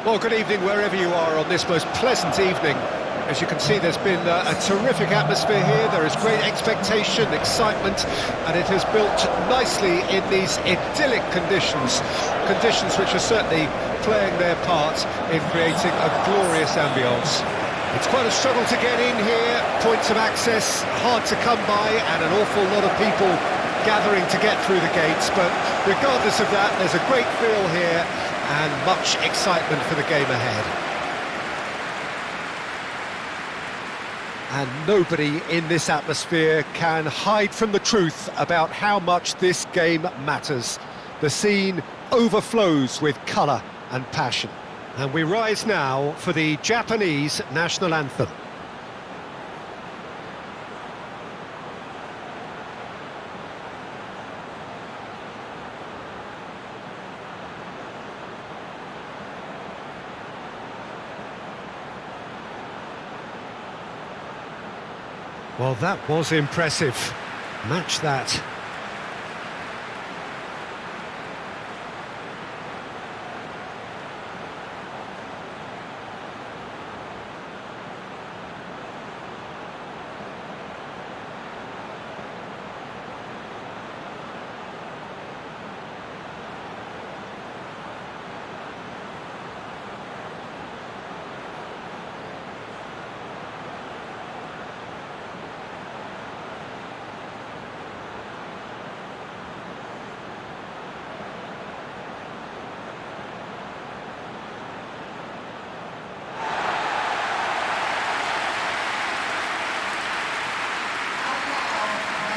Well, good evening wherever you are on this most pleasant evening. As you can see, there's been a terrific atmosphere here. There is great expectation, excitement, and it has built nicely in these idyllic conditions. Conditions which are certainly playing their part in creating a glorious ambience. It's quite a struggle to get in here. Points of access hard to come by, and an awful lot of people gathering to get through the gates. But regardless of that, there's a great feel here and much excitement for the game ahead. And nobody in this atmosphere can hide from the truth about how much this game matters. The scene overflows with colour and passion. And we rise now for the Japanese national anthem. Well, that was impressive. Match that.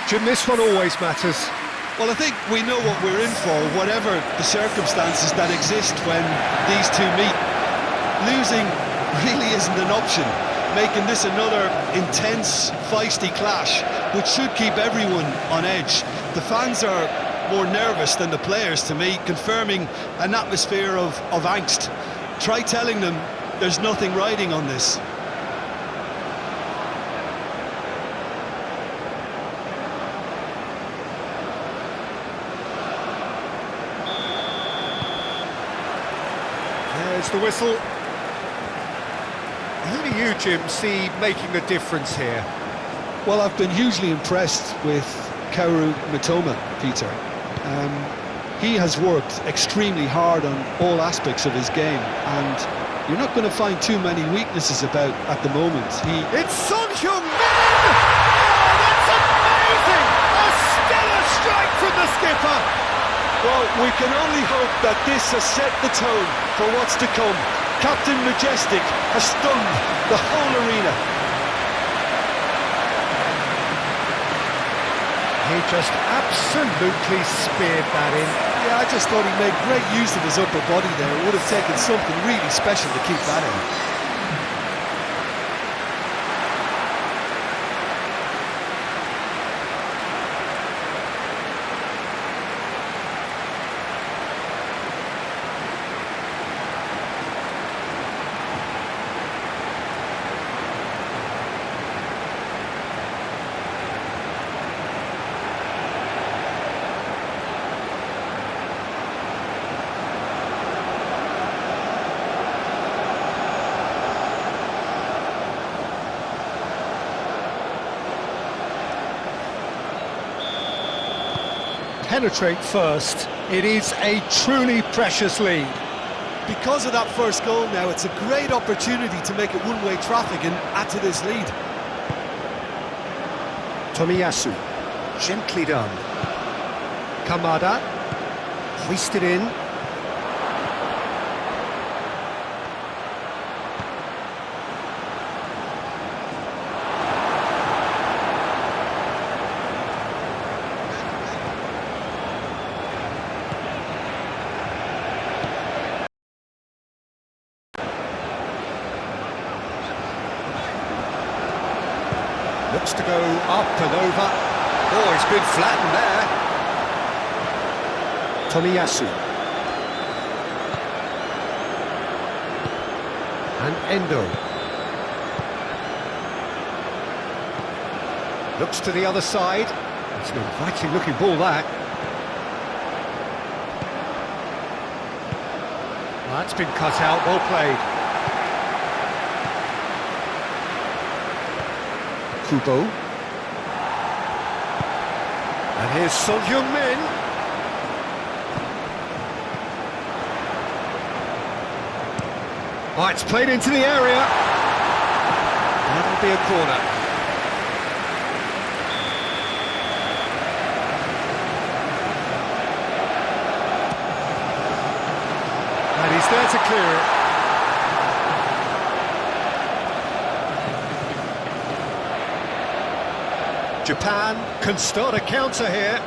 Jim, this one always matters. Well, I think we know what we're in for, whatever the circumstances that exist when these two meet. Losing really isn't an option, making this another intense, feisty clash, which should keep everyone on edge. The fans are more nervous than the players, to me, confirming an atmosphere of angst. Try telling them there's nothing riding on this. There's the whistle. Who do you, Jim, see making the difference here? Well, I've been hugely impressed with Kaoru Mitoma, Peter. He has worked extremely hard on all aspects of his game, and you're not going to find too many weaknesses about at the moment. It's Son Heung-min! Oh, that's amazing! A stellar strike from the skipper! Well, we can only hope that this has set the tone for what's to come. Captain Majestic has stunned the whole arena. He just absolutely speared that in. Yeah, I just thought he made great use of his upper body there. It would have taken something really special to keep that in. Penetrate first. It is a truly precious lead. Because of that first goal now, it's a great opportunity to make it one-way traffic and add to this lead. Tomiyasu, gently done. Kamada, hoisted in. Looks to go up and over. Oh, he's been flattened there. Tomiyasu. And Endo. Looks to the other side. It's an inviting looking ball, that. That's been cut out, well played. Kubo. And here's Son-Heung-min. Oh, it's played into the area. That'll be a corner. And he's there to clear it. Japan can start a counter here.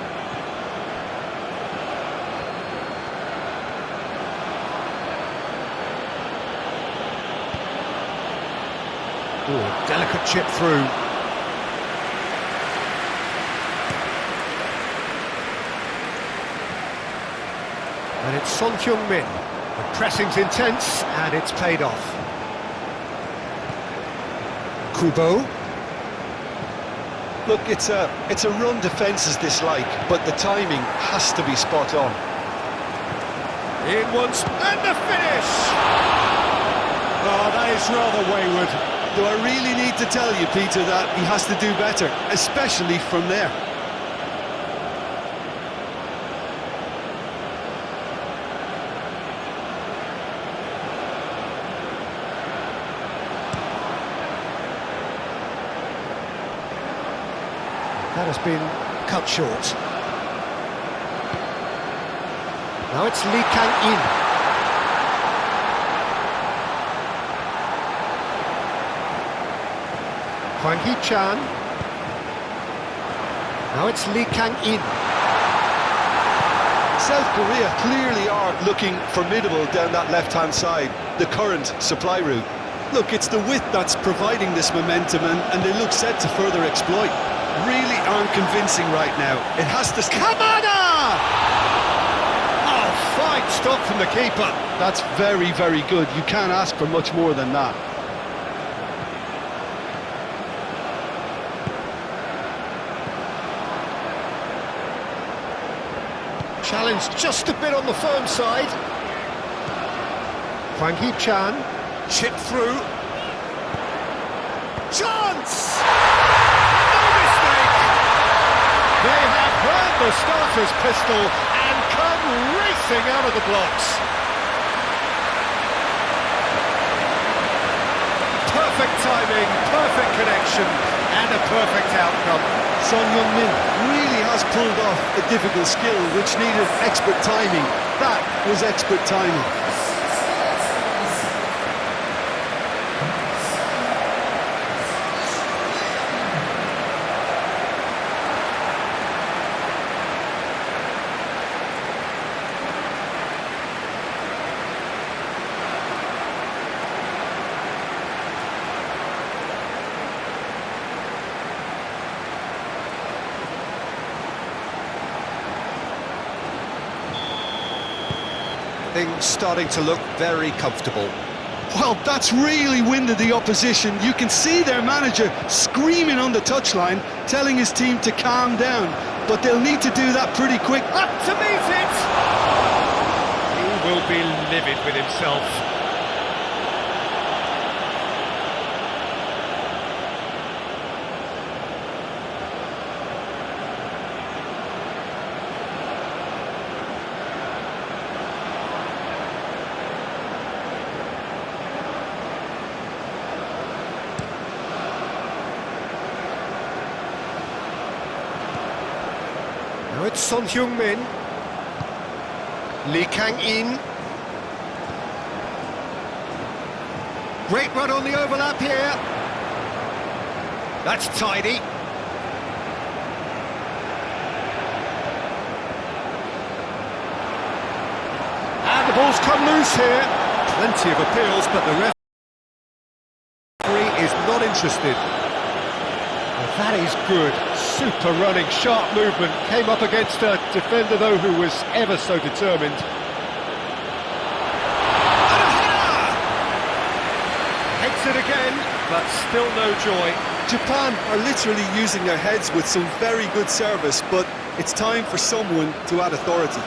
Oh, delicate chip through. And it's Son-Heung-min. The pressing's intense, and it's paid off. Kubo. Look, it's a run defence's dislike, but the timing has to be spot on. In once, and the finish! Oh, that is rather wayward. Do I really need to tell you, Peter, that he has to do better, especially from there? That has been cut short. Now it's Lee Kang-in. Hwang Hee-chan. Now it's Lee Kang-in. South Korea clearly are looking formidable down that left-hand side, the current supply route. Look, it's the width that's providing this momentum, and they look set to further exploit. Really aren't convincing right now. It has to... Kamada! Oh, fine stop from the keeper. That's very, very good. You can't ask for much more than that. Challenge just a bit on the firm side. Hwang Hee-chan, chip through. Chance! No mistake! They have heard the starter's pistol and come racing out of the blocks. Perfect timing, perfect connection, and a perfect outcome. Son-Heung-min really has pulled off a difficult skill which needed expert timing. That was expert timing. Things starting to look very comfortable. Well, that's really winded the opposition. You can see their manager screaming on the touchline, telling his team to calm down. But they'll need to do that pretty quick. Up to meet it! He will be livid with himself. Now it's Son-Heung-min. Lee Kang-in. Great run on the overlap here. That's tidy. And the ball's come loose here. Plenty of appeals, but the referee is not interested. Well, that is good. Super running, sharp movement. Came up against a defender, though, who was ever so determined. And a header! Heads it again, but still no joy. Japan are literally using their heads with some very good service, but it's time for someone to add authority.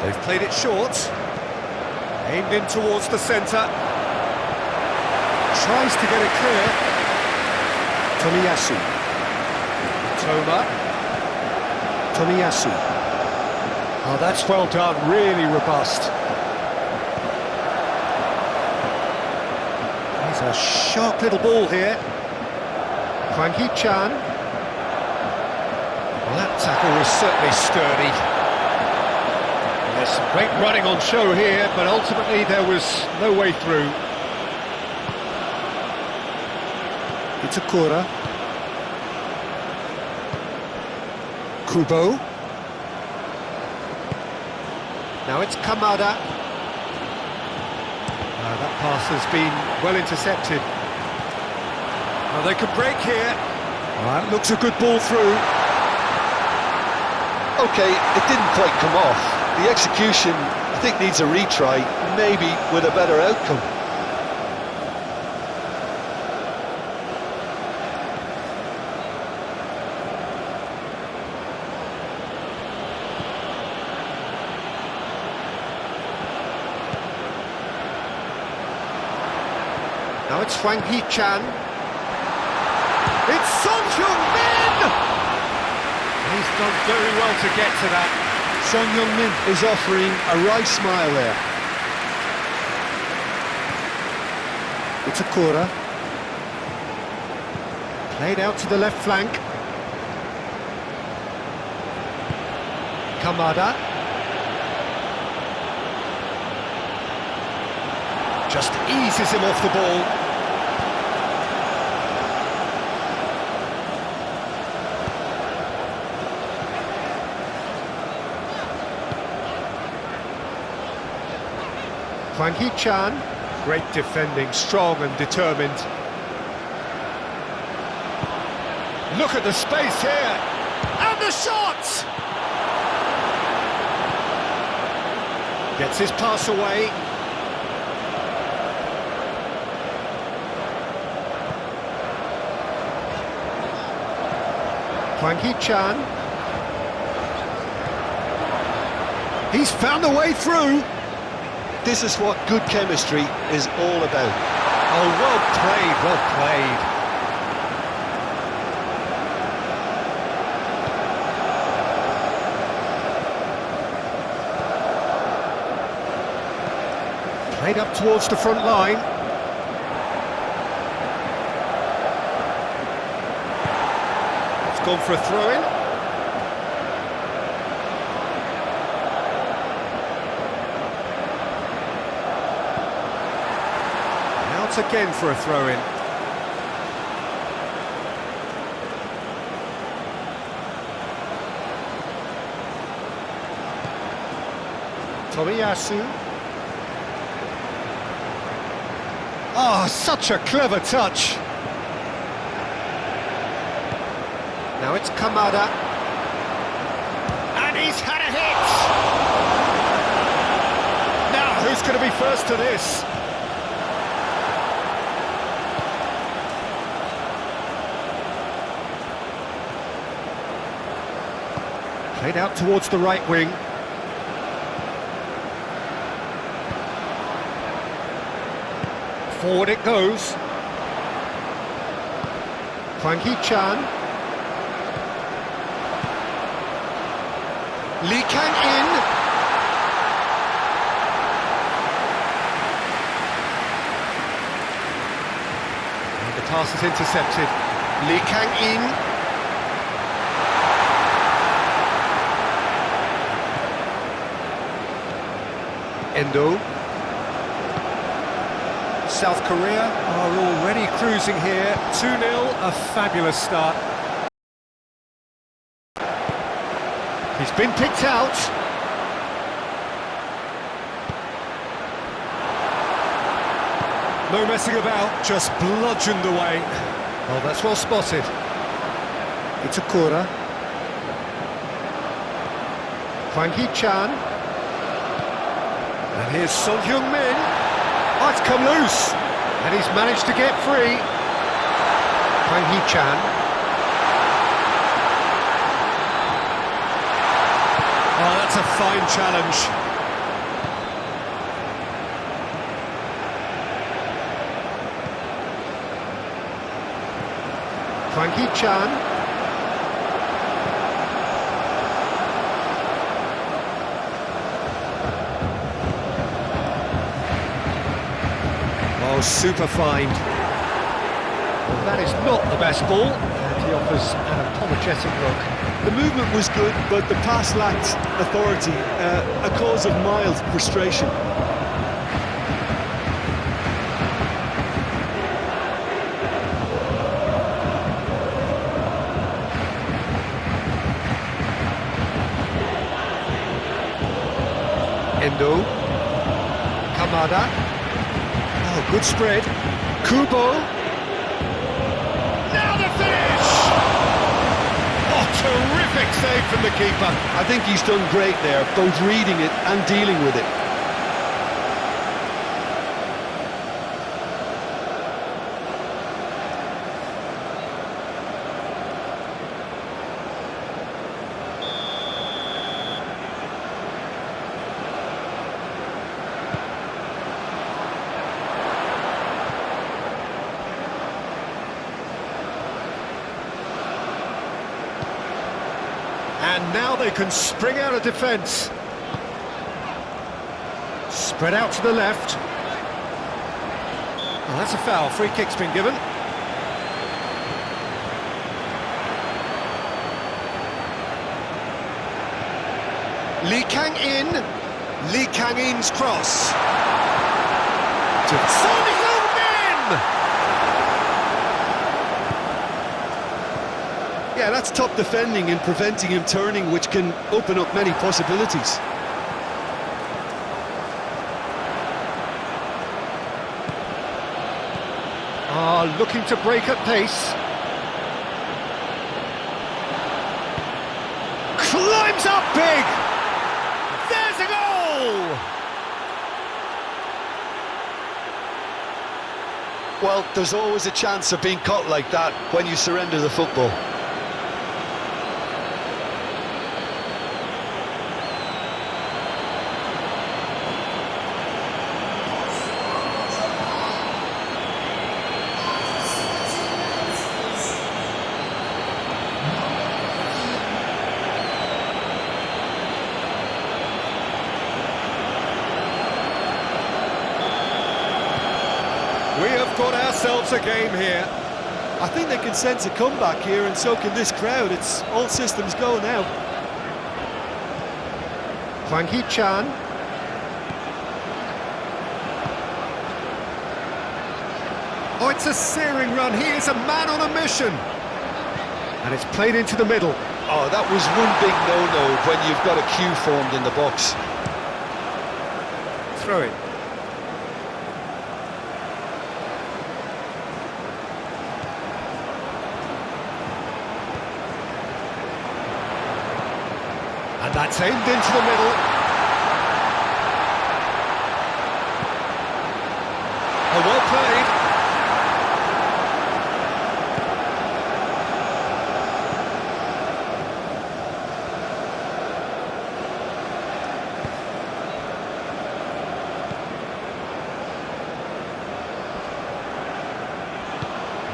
They've played it short. Aimed in towards the centre. Tries to get it clear. Tomiyasu. Toma. Tomiyasu. Oh, that's well done, really robust. He's a sharp little ball here. Hwang Hee-chan. Well, that tackle was certainly sturdy. There's some great running on show here, but ultimately there was no way through. Itakura. Kubo. Now it's Kamada. That pass has been well intercepted. Well, they could break here. Well, that looks a good ball through. Okay, it didn't quite come off. The execution, I think, needs a retry, maybe with a better outcome. Now it's Hwang Hee-chan. It's Son Heung-min! He's done very well to get to that. Son Heung-min is offering a wry smile there. Itakura. Played out to the left flank. Kamada. Just eases him off the ball. Hwang Hee-chan, great defending, strong and determined. Look at the space here, and the shot! Gets his pass away. Hwang Hee-chan. He's found a way through. This is what good chemistry is all about. Oh, well played, well played. Played up towards the front line. It's gone for a throw-in. Again for a throw-in. Tomiyasu. Oh, such a clever touch. Now it's Kamada. And he's had a hit! Now, who's going to be first to this? Played out towards the right wing. Forward it goes. Hwang Hee-chan. Lee Kang-in. And the pass is intercepted. Lee Kang-in. Endo. South Korea are already cruising here. 2-0, a fabulous start. He's been picked out. No messing about, just bludgeoned away. Oh, that's well spotted. Itakura. Hwang Hee-chan. And here's Son Heung-min. Oh, it's come loose. And he's managed to get free. Hwang Hee-chan. Oh, that's a fine challenge. Hee-chan. Oh, super find. Well, that is not the best ball, and he offers an apologetic look. The movement was good, but the pass lacked authority, a cause of mild frustration. Endo. Kamada. Oh, good spread. Kubo. Now the finish! Oh, terrific save from the keeper. I think he's done great there, both reading it and dealing with it. And now they can spring out of defence. Spread out to the left. Oh, that's a foul. Free kick's been given. Lee Kang-in. Lee Kang-in's cross. To Son Heung-min! Yeah, that's top defending and preventing him turning, which can open up many possibilities. Looking to break at pace. Climbs up big! There's a goal! Well, there's always a chance of being caught like that when you surrender the football. We have got ourselves a game here. I think they can sense a comeback here, and so can this crowd. It's all systems go now. Hwang Hee-chan. Oh, it's a searing run. He is a man on a mission. And it's played into the middle. Oh, that was one big no-no when you've got a queue formed in the box. Throw it. And that's aimed into the middle. Oh, well played.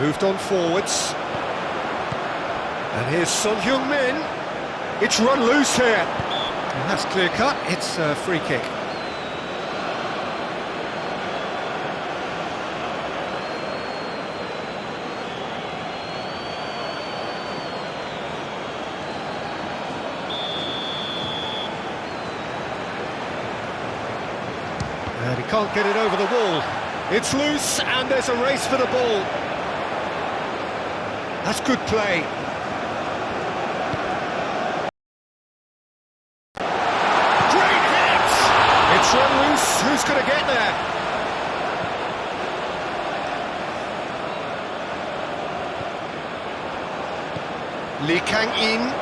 Moved on forwards. And here's Son Heung-min. It's run loose here. And that's clear cut. It's a free kick. And he can't get it over the wall. It's loose, and there's a race for the ball. That's good play. Great hit! It's run loose. Who's going to get there? Lee Kang-in.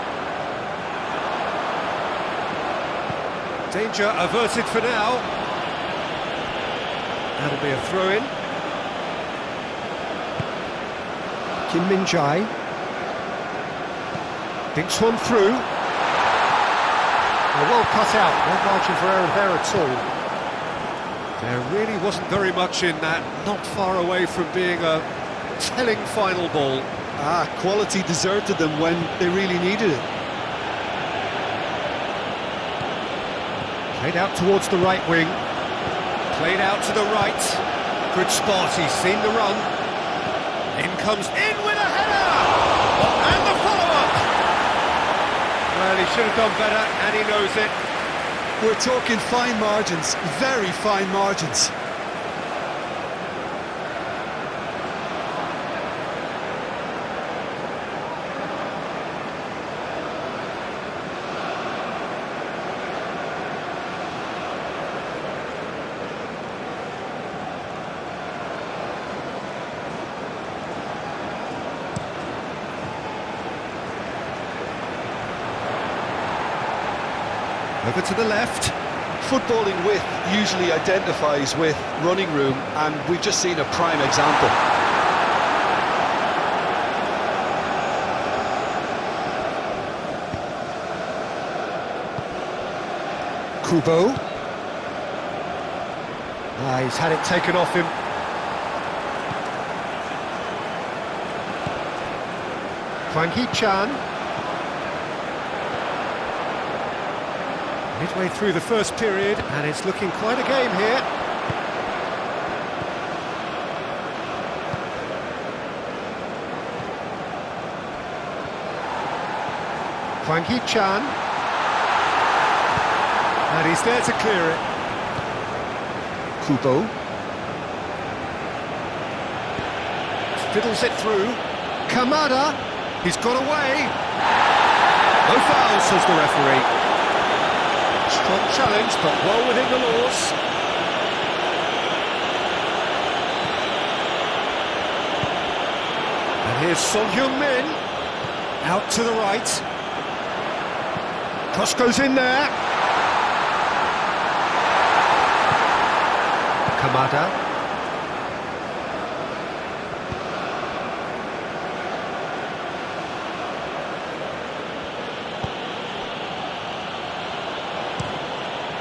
Danger averted for now. That'll be a throw-in. Kim Min-jae. Dinks one through. Well cut out, no margin for error there at all. There really wasn't very much in that, not far away from being a telling final ball. Quality deserted them when they really needed it. Played out towards the right wing. Played out to the right. Good spot, he's seen the run. In comes in with a header! And the follow-up! Well, he should have done better, and he knows it. We're talking fine margins, very fine margins. Over to the left. Footballing width usually identifies with running room, and we've just seen a prime example. Kubo. He's had it taken off him. Hwang Hee-chan. Midway through the first period, and it's looking quite a game here. Hwang Hee-chan. And he's there to clear it. Kubo. Fiddles it through. Kamada. He's got away. No foul, says the referee. Strong challenge, but well within the laws. And here's Son Heung-min. Out to the right. Cross goes in there. Kamada.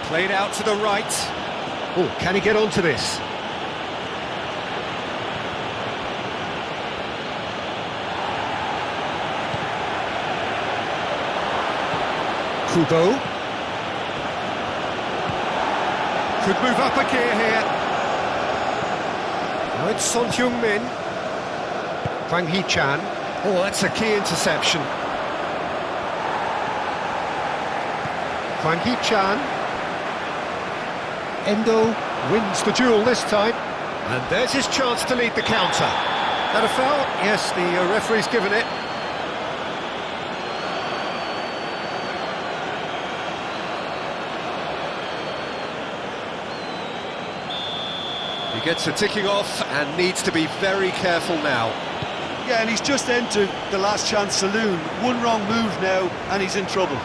Played out to the right. Oh, can he get onto this? Kubo. Could move up a gear here. Now it's Son Heung-min. Hwang Hee-chan. Oh, that's a key interception. Hwang Hee-chan. Endo wins the duel this time. And there's his chance to lead the counter. That a foul? Yes, the referee's given it. He gets a ticking off and needs to be very careful now. Yeah, and he's just entered the last chance saloon. One wrong move now, and he's in trouble.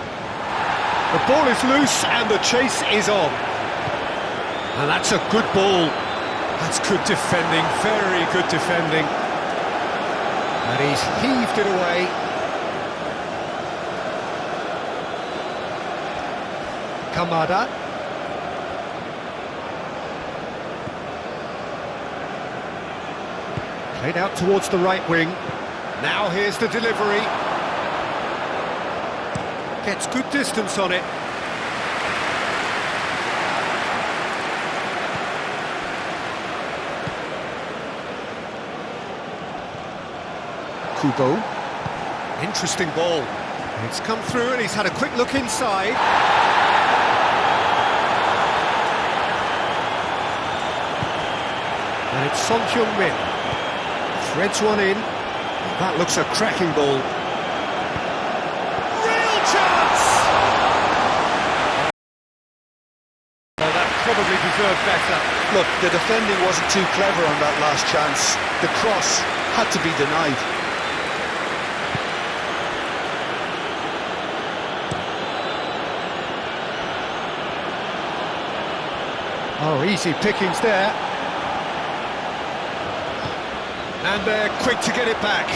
The ball is loose and the chase is on. And that's a good ball. That's good defending, very good defending. And he's heaved it away. Kamada. Played out towards the right wing. Now here's the delivery. Gets good distance on it. Kubo. Interesting ball. It's come through and he's had a quick look inside. And it's Son Heung-min. Threads one in. That looks a cracking ball. Real chance! Well, that probably deserved better. Look, the defending wasn't too clever on that last chance. The cross had to be denied. Oh, easy pickings there. And they're quick to get it back.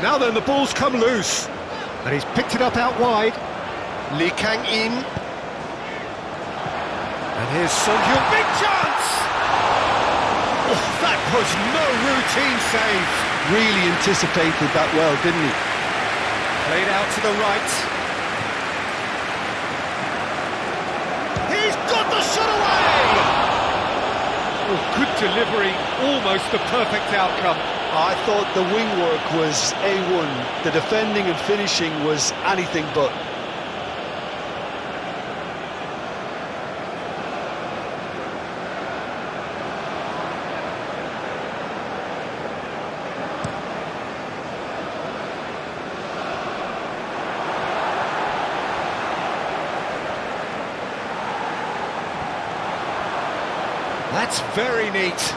Now then, the ball's come loose. And he's picked it up out wide. Lee Kang-in. And here's Son Heung. Big chance! Oh, that was no routine save. really anticipated that well, didn't he? Played out to the right. He's got the shot away! Oh, good delivery, almost the perfect outcome. I thought the wing work was A1. The defending and finishing was anything but. That's very neat.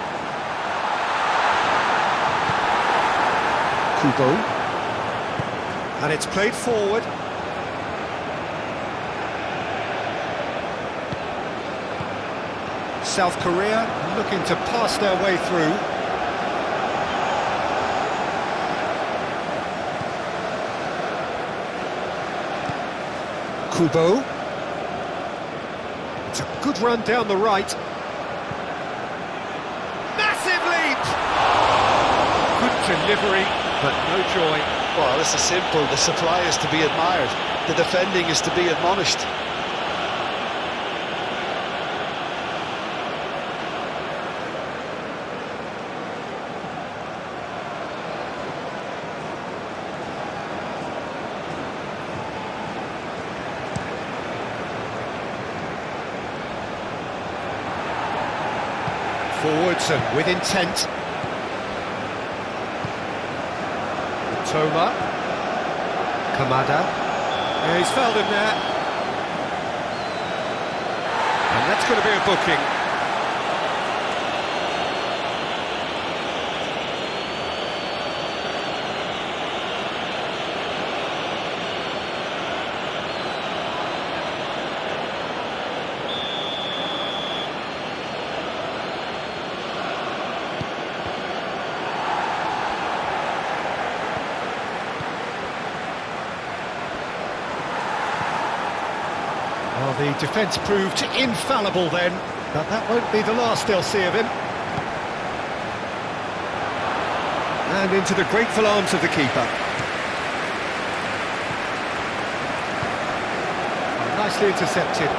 Kubo. And it's played forward. South Korea looking to pass their way through. Kubo. It's a good run down the right. Massive leap! Good delivery, but no joy. Well, this is simple. The supply is to be admired. The defending is to be admonished. Forwards and with intent. Toma. Kamada. Yeah, he's fouled him there. And that's going to be a booking. Well, the defence proved infallible then, but that won't be the last they'll see of him. And into the grateful arms of the keeper. Nicely intercepted.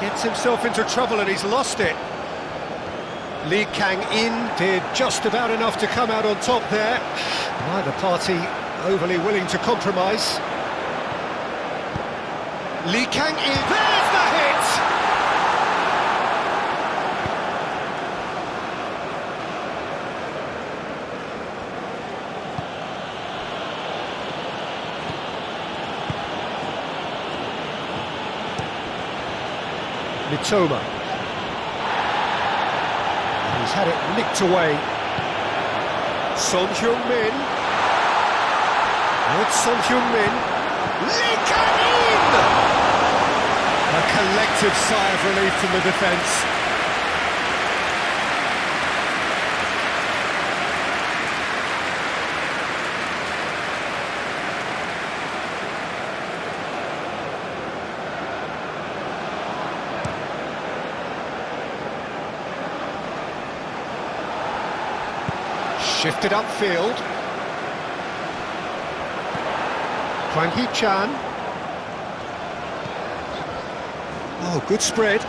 Gets himself into trouble and he's lost it. Lee Kang-in did just about enough to come out on top there. Neither party overly willing to compromise. Lee Kang-in, there's the hit! Mitoma. He's had it nicked away. Son Heung-min. It's Son Heung-min. Lee Kang-in! A collective sigh of relief from the defence. Shifted upfield. Hwang Hee-chan. Oh, good spread.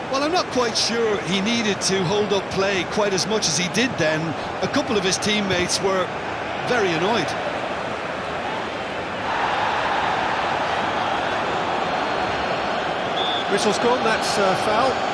Well, I'm not quite sure he needed to hold up play quite as much as he did then. A couple of his teammates were very annoyed. Whistle's gone, that's foul.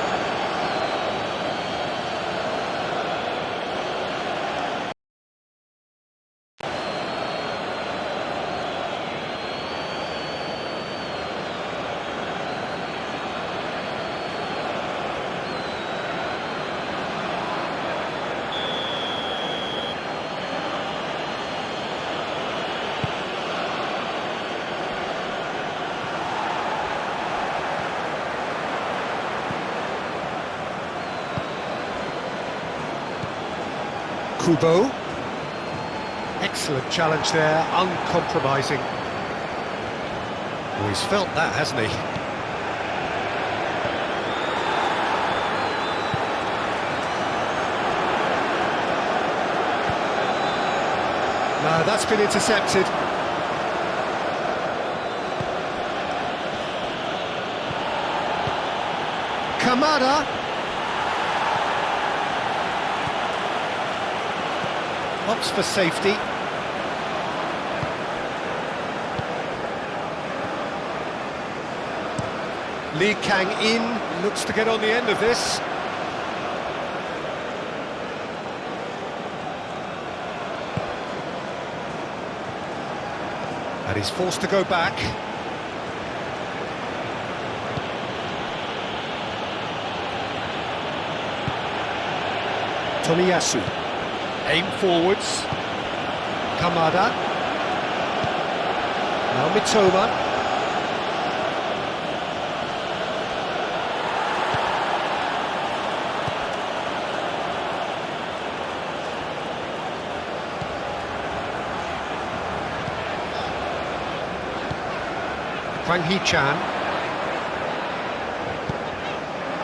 Kubo. Excellent challenge there, uncompromising. Well, he's felt that, hasn't he? No, that's been intercepted. Kamada. Opts for safety. Lee Kang-in looks to get on the end of this. And he's forced to go back. Tomiyasu. Aim forwards. Kamada. Now Mitoma. Hwang Hee-chan.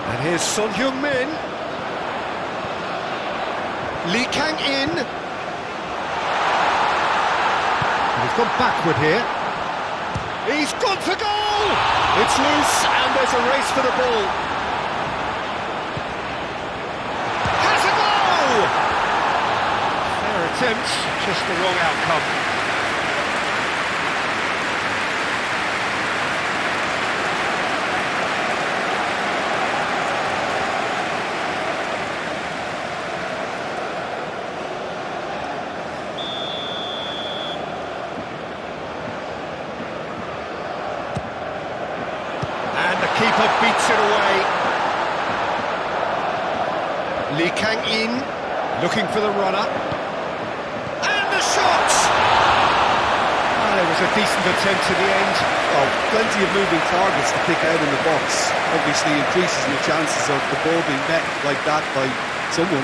And here's Son Heung-min. Lee Kang-in. And he's gone backward here. He's gone for goal! It's loose and there's a race for the ball. Has a goal! Fair attempt, just the wrong outcome. Keeper beats it away. Lee Kang-in looking for the runner. And the shot! Well, it was a decent attempt to the end. Oh, plenty of moving targets to pick out in the box. Obviously increases the chances of the ball being met like that by someone.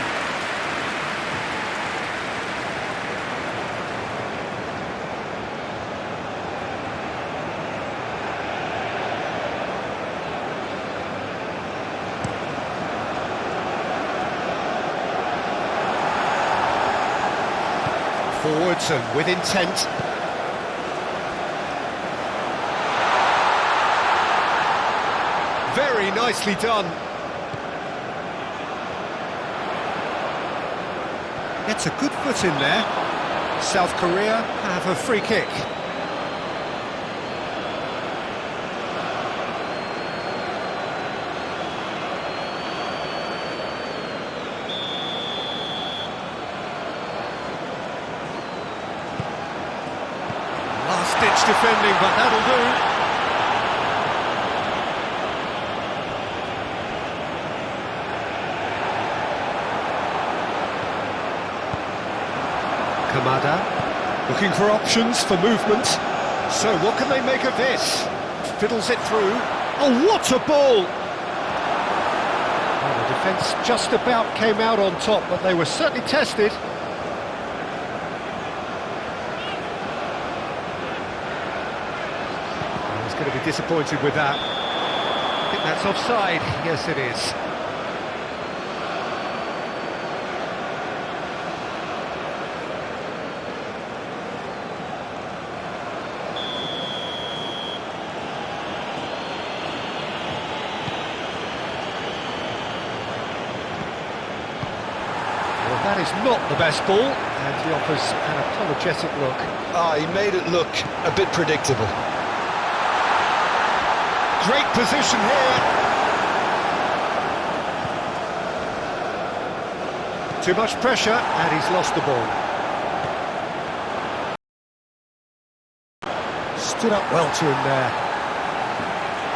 Forwards and with intent. Very nicely done. Gets a good foot in there. South Korea have a free kick. Last-ditch defending, but that'll do. Kamada, looking for options for movement. So what can they make of this? Fiddles it through. Oh, what a ball! Well, the defence just about came out on top, but they were certainly tested. Going to be disappointed with that. I think that's offside. Yes, it is. Well, that is not the best ball, and he offers an apologetic look. He made it look a bit predictable. Great position here. Too much pressure, and he's lost the ball. Stood up well to him there.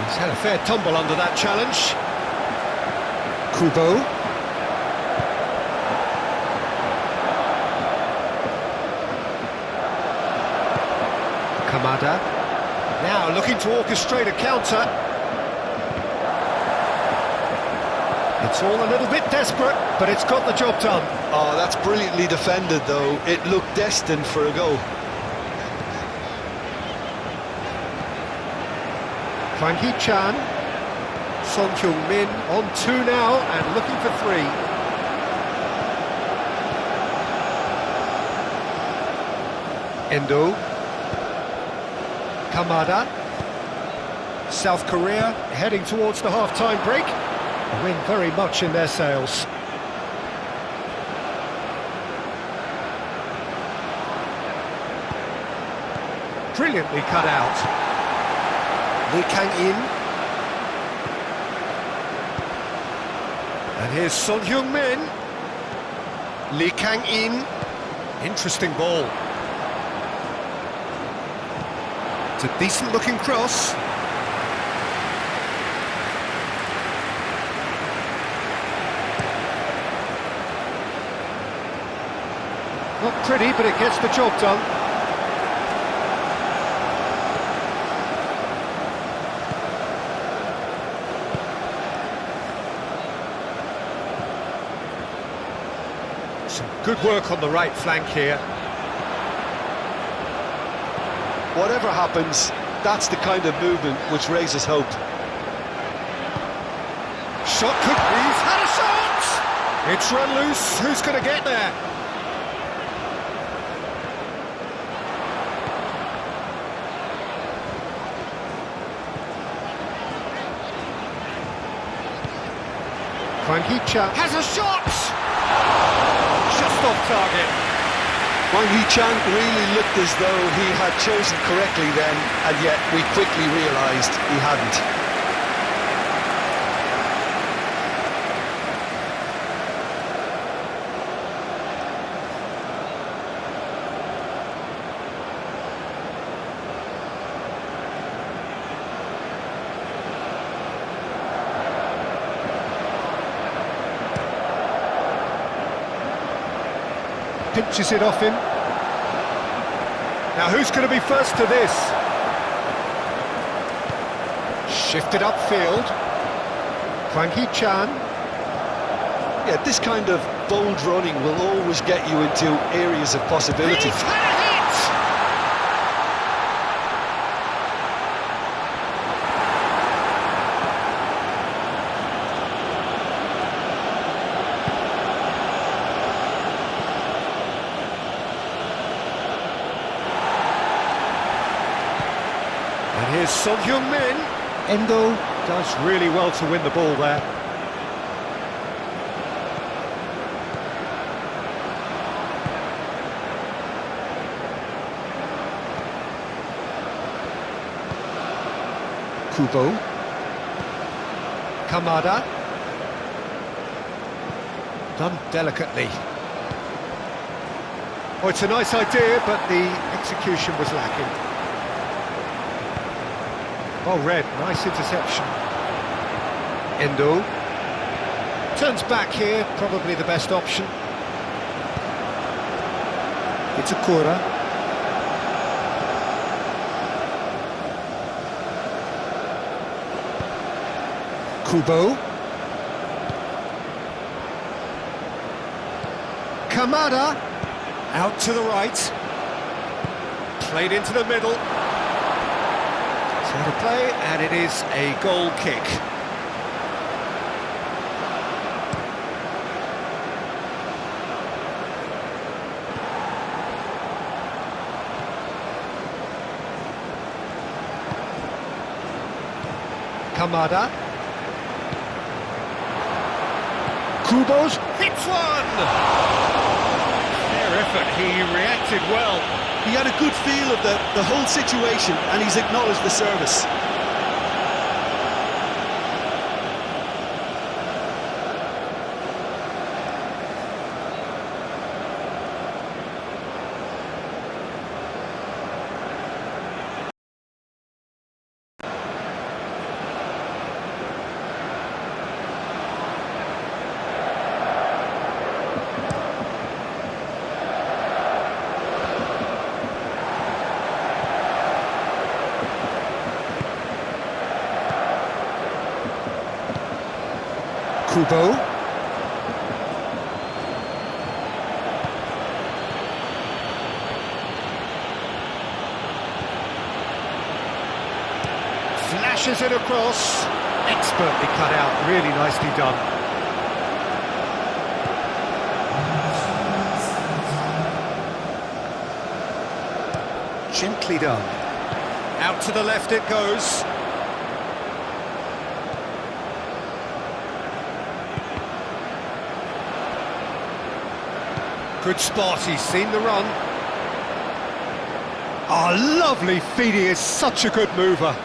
He's had a fair tumble under that challenge. Kubo. Kamada. Now looking to orchestrate a counter. It's all a little bit desperate, but it's got the job done. Oh, that's brilliantly defended, though. It looked destined for a goal. Hwang Hee-chan, Son Heung-min on 2 now and looking for 3. Endo, Kamada, South Korea heading towards the half-time break. The wind very much in their sails. Brilliantly cut out. Lee Kang-in. And here's Son Heung-min. Lee Kang-in. Interesting ball. It's a decent-looking cross. Not pretty, but it gets the job done. Some good work on the right flank here. Whatever happens, that's the kind of movement which raises hope. Shot could... He's had a shot! It's run loose. Who's going to get there? Hwang Hee-chan has a shot! Just off target. Hwang Hee-chan really looked as though he had chosen correctly then, and yet we quickly realised he hadn't. Pinches it off him. Now who's going to be first to this? Shifted upfield. Hwang Hee-chan. Yeah, this kind of bold running will always get you into areas of possibility. He's had a hit! And here's Son Heung-min. Endo does really well to win the ball there. Kubo. Kamada. Done delicately. Oh, it's a nice idea, but the execution was lacking. Well read, nice interception. Endo. Turns back here, probably the best option. It's Akura. Kubo. Kamada. Out to the right. Played into the middle. To play, and it is a goal kick. Kamada. Kubo's hits one! Fair effort, he reacted well. He had a good feel of the whole situation, and he's acknowledged the service. Kubo. Flashes it across. Expertly cut out, really nicely done. Gently done. Out to the left it goes. Good spot, he's seen the run. Oh, lovely feed, he is such a good mover.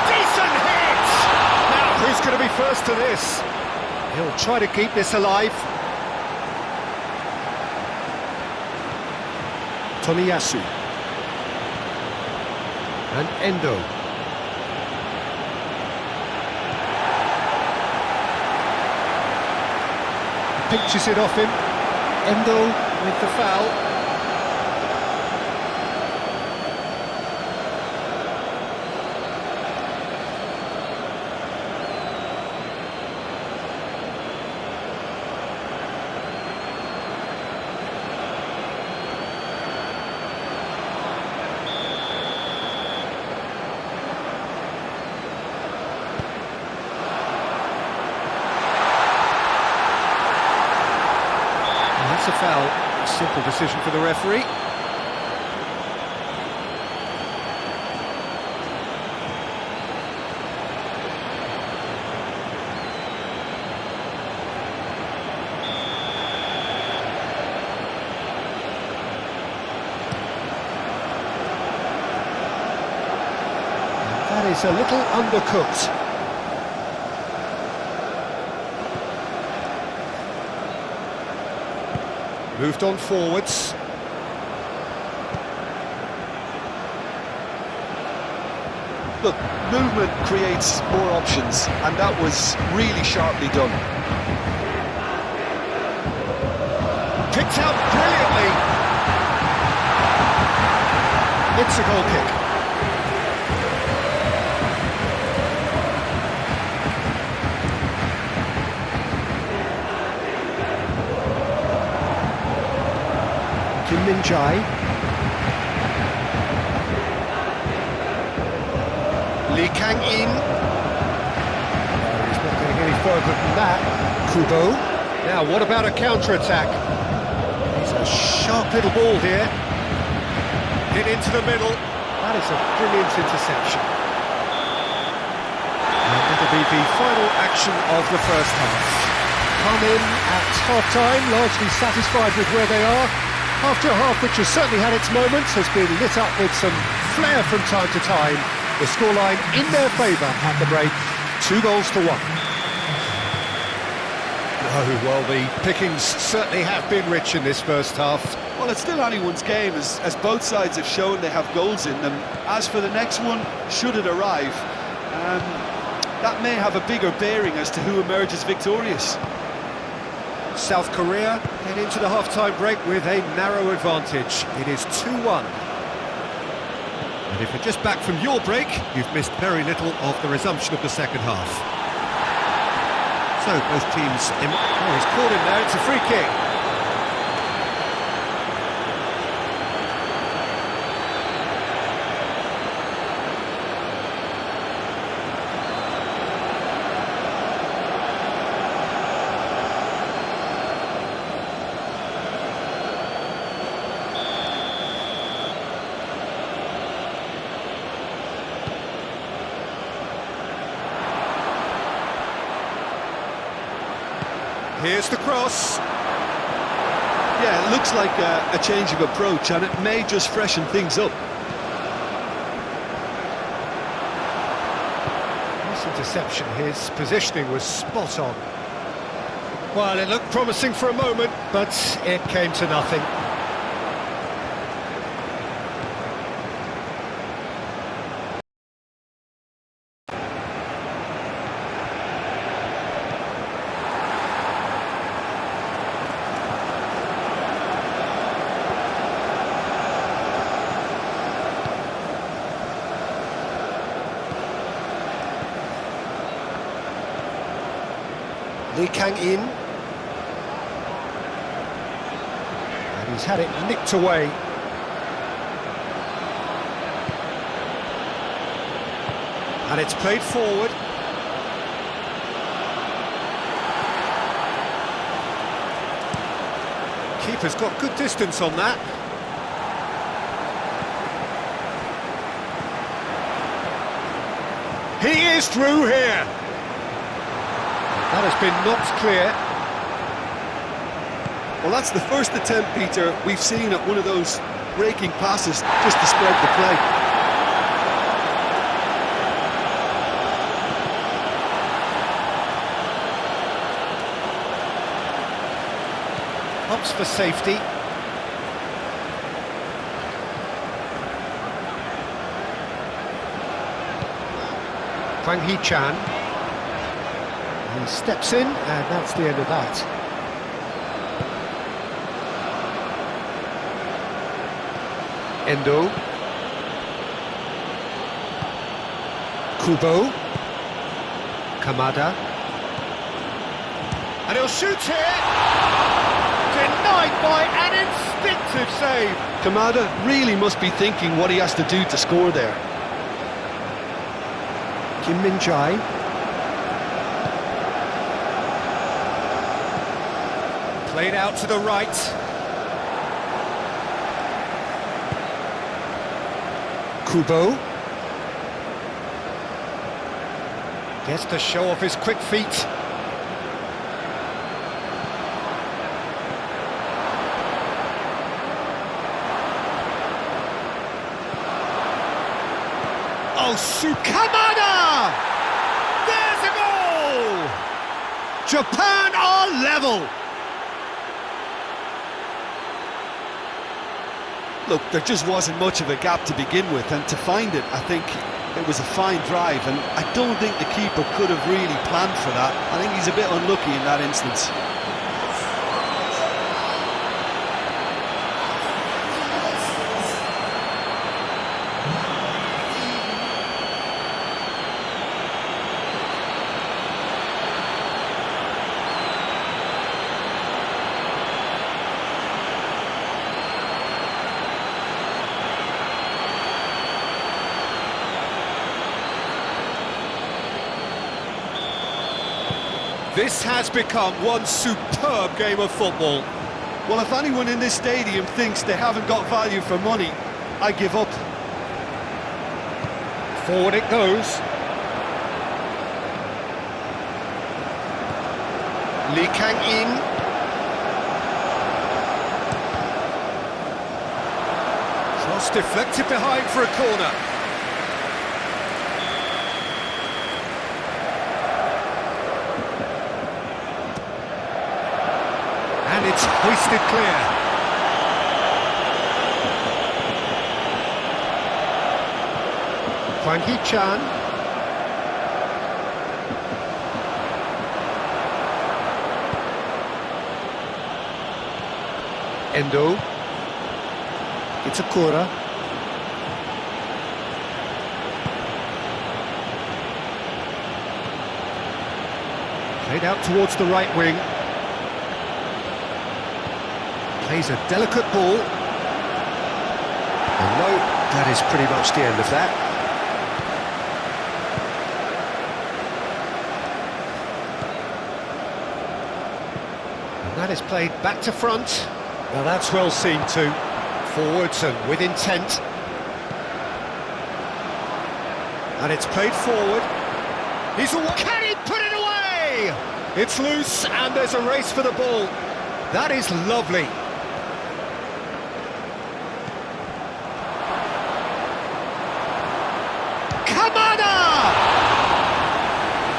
Decent hit! Now, who's going to be first to this? He'll try to keep this alive. Tomiyasu. And Endo. Pinches it off him. Endo with the foul. That's a foul. Simple decision for the referee. That is a little undercooked. Moved on forwards. Look, movement creates more options, and that was really sharply done. Picked out brilliantly. It's a goal kick. Kim Min-jae. Lee Kang-in. He's not getting any further than that. Kubo. Now, what about a counter-attack? He's a sharp little ball here. Hit into the middle. That is a brilliant interception. And that'll be the final action of the first half. Come in at half-time, largely satisfied with where they are. After a half which has certainly had its moments, has been lit up with some flair from time to time. The scoreline in their favour at the break, 2-1. Oh, well, the pickings certainly have been rich in this first half. Well, it's still anyone's game, as both sides have shown they have goals in them. As for the next one, should it arrive, that may have a bigger bearing as to who emerges victorious. South Korea head into the half-time break with a narrow advantage. It is 2-1. And if you're just back from your break, you've missed very little of the resumption of the second half. So both teams... Oh, he's caught him there, it's a free kick. Here's the cross. Yeah, it looks like a change of approach, and it may just freshen things up. This interception, his positioning was spot on. Well, it looked promising for a moment, but it came to nothing. Lee Kang-in. And he's had it nicked away. And it's played forward. Keeper's got good distance on that. He is through here. That has been knocked clear. Well, that's the first attempt, Peter, we've seen at one of those breaking passes just to spread the play. Opts for safety. Hwang Hee-chan. He steps in, and that's the end of that. Endo. Kubo. Kamada. And he'll shoot here! Denied by an instinctive save. Kamada really must be thinking what he has to do to score there. Kim Min-jae. Played out to the right. Kubo. Gets to show off his quick feet. Oh, Kamada! There's a goal! Japan are level! Look, there just wasn't much of a gap to begin with, and to find it, I think it was a fine drive, and I don't think the keeper could have really planned for that. I think he's a bit unlucky in that instance. This has become one superb game of football. Well, if anyone in this stadium thinks they haven't got value for money, I give up. Forward it goes. Lee Kang-in. Cross deflected behind for a corner. And it's hoisted clear. Hwang Hee-chan. Endo. Itakura. Played out towards the right wing. Plays a delicate ball. And no, that is pretty much the end of that. And that is played back to front. Now that's well seen too. Forwards and with intent. And it's played forward. He's away. Can he put it away? It's loose and there's a race for the ball. That is lovely.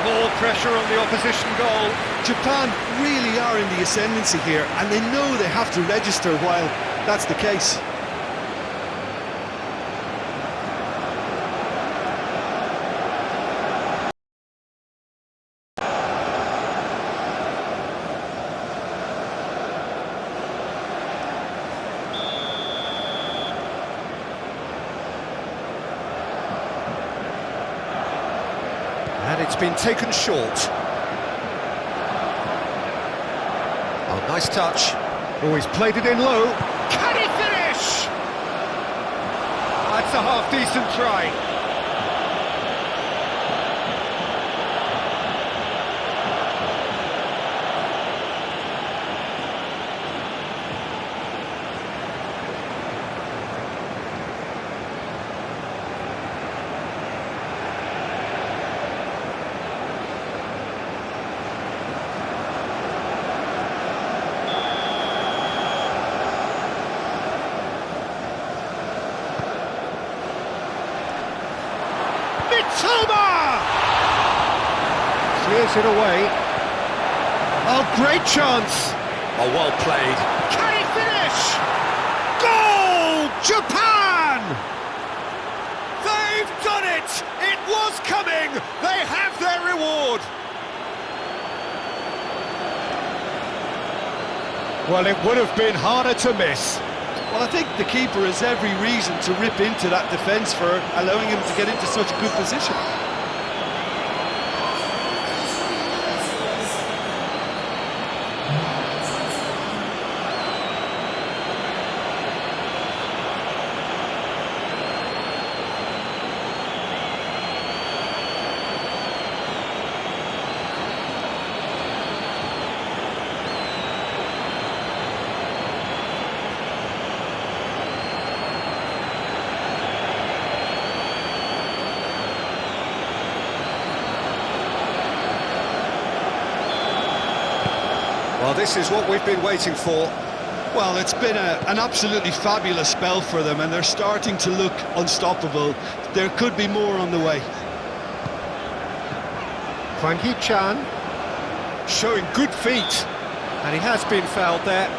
More pressure on the opposition goal. Japan really are in the ascendancy here, and they know they have to register while that's the case. And it's been taken short. Oh, nice touch. Oh, he's played it in low. Can he finish? That's a half-decent try. Mitoma! Clears it away. Oh, great chance! Oh, well played. Can he finish? Goal! Japan! They've done it! It was coming! They have their reward! Well, it would have been harder to miss. Well, I think the keeper has every reason to rip into that defence for allowing him to get into such a good position. Well, this is what we've been waiting for. Well, it's been an absolutely fabulous spell for them, and they're starting to look unstoppable. There could be more on the way. Hwang Hee-chan showing good feet, and he has been fouled there.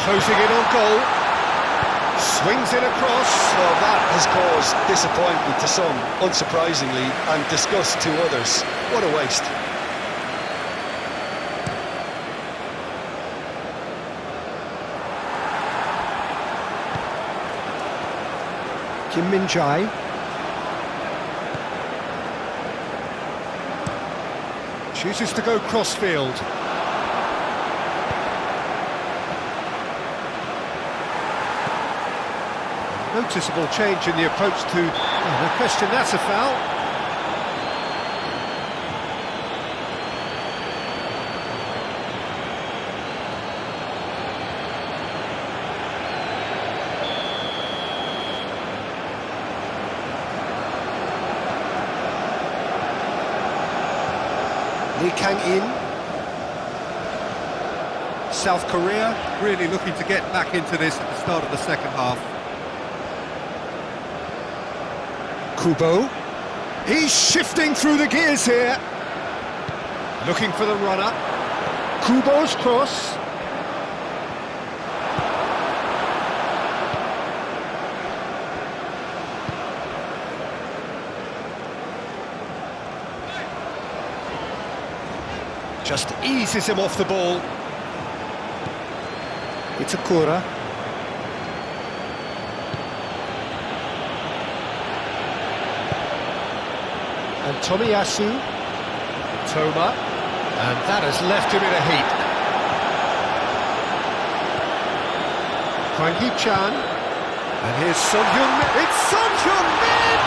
Closing in on goal, swings it across. Well, that has caused disappointment to some, unsurprisingly, and disgust to others. What a waste. Kim Min-jae. Chooses to go crossfield. Noticeable change in the approach to... Oh, no question, that's a foul. Lee Kang-in. South Korea really looking to get back into this at the start of the second half. Kubo, he's shifting through the gears here. Looking for the runner. Kubo's cross. Just eases him off the ball. Itakura. And Tomiyasu, Toma, and that has left him in a heap. Hwang Hee-chan, and here's Son Heung-min. It's Son Heung-min!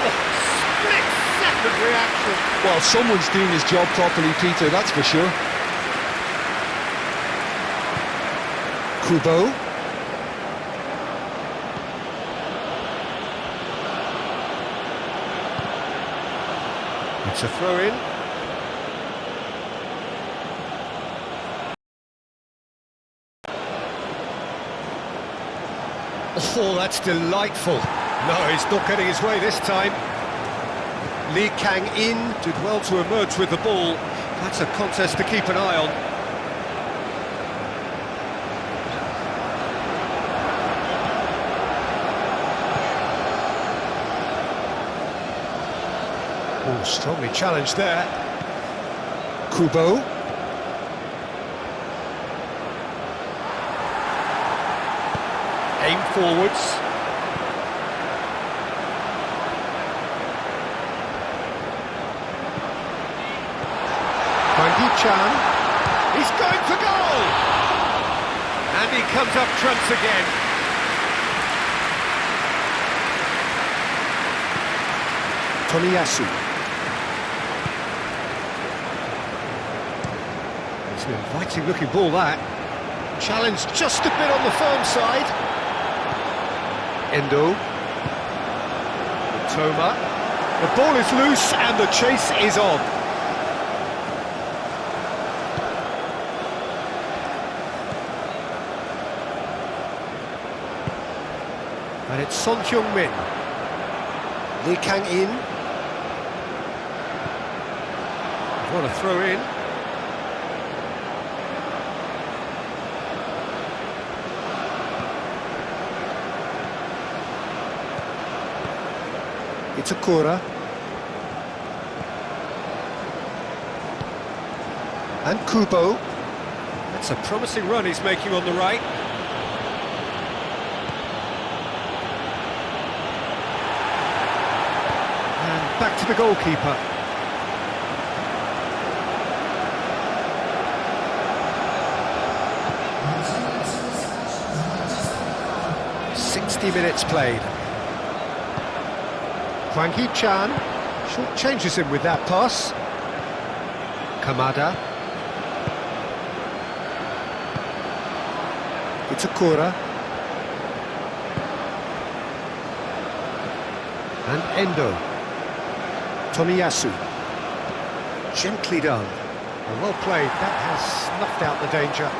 Oh, split-second reaction. Well, someone's doing his job properly, Peter, that's for sure. Kubo. It's a throw-in. Oh, that's delightful. No, he's not getting his way this time. Lee Kang-in did well to emerge with the ball. That's a contest to keep an eye on. Oh, strongly challenged there. Kubo. Aim forwards. Hwang Hee-chan. He's going for goal! And he comes up trumps again. Tomiyasu. It's an inviting looking ball, that. Challenge just a bit on the firm side. Endo. Toma. The ball is loose and the chase is on. And it's Son Heung-min. Lee Kang-in. What a throw in. Itakura. And Kubo. That's a promising run he's making on the right. And back to the goalkeeper. Minutes played. Hwang Hee-chan short changes him with that pass. Kamada. Itakura. And Endo. Tomiyasu. Gently done. Well played. That has snuffed out the danger.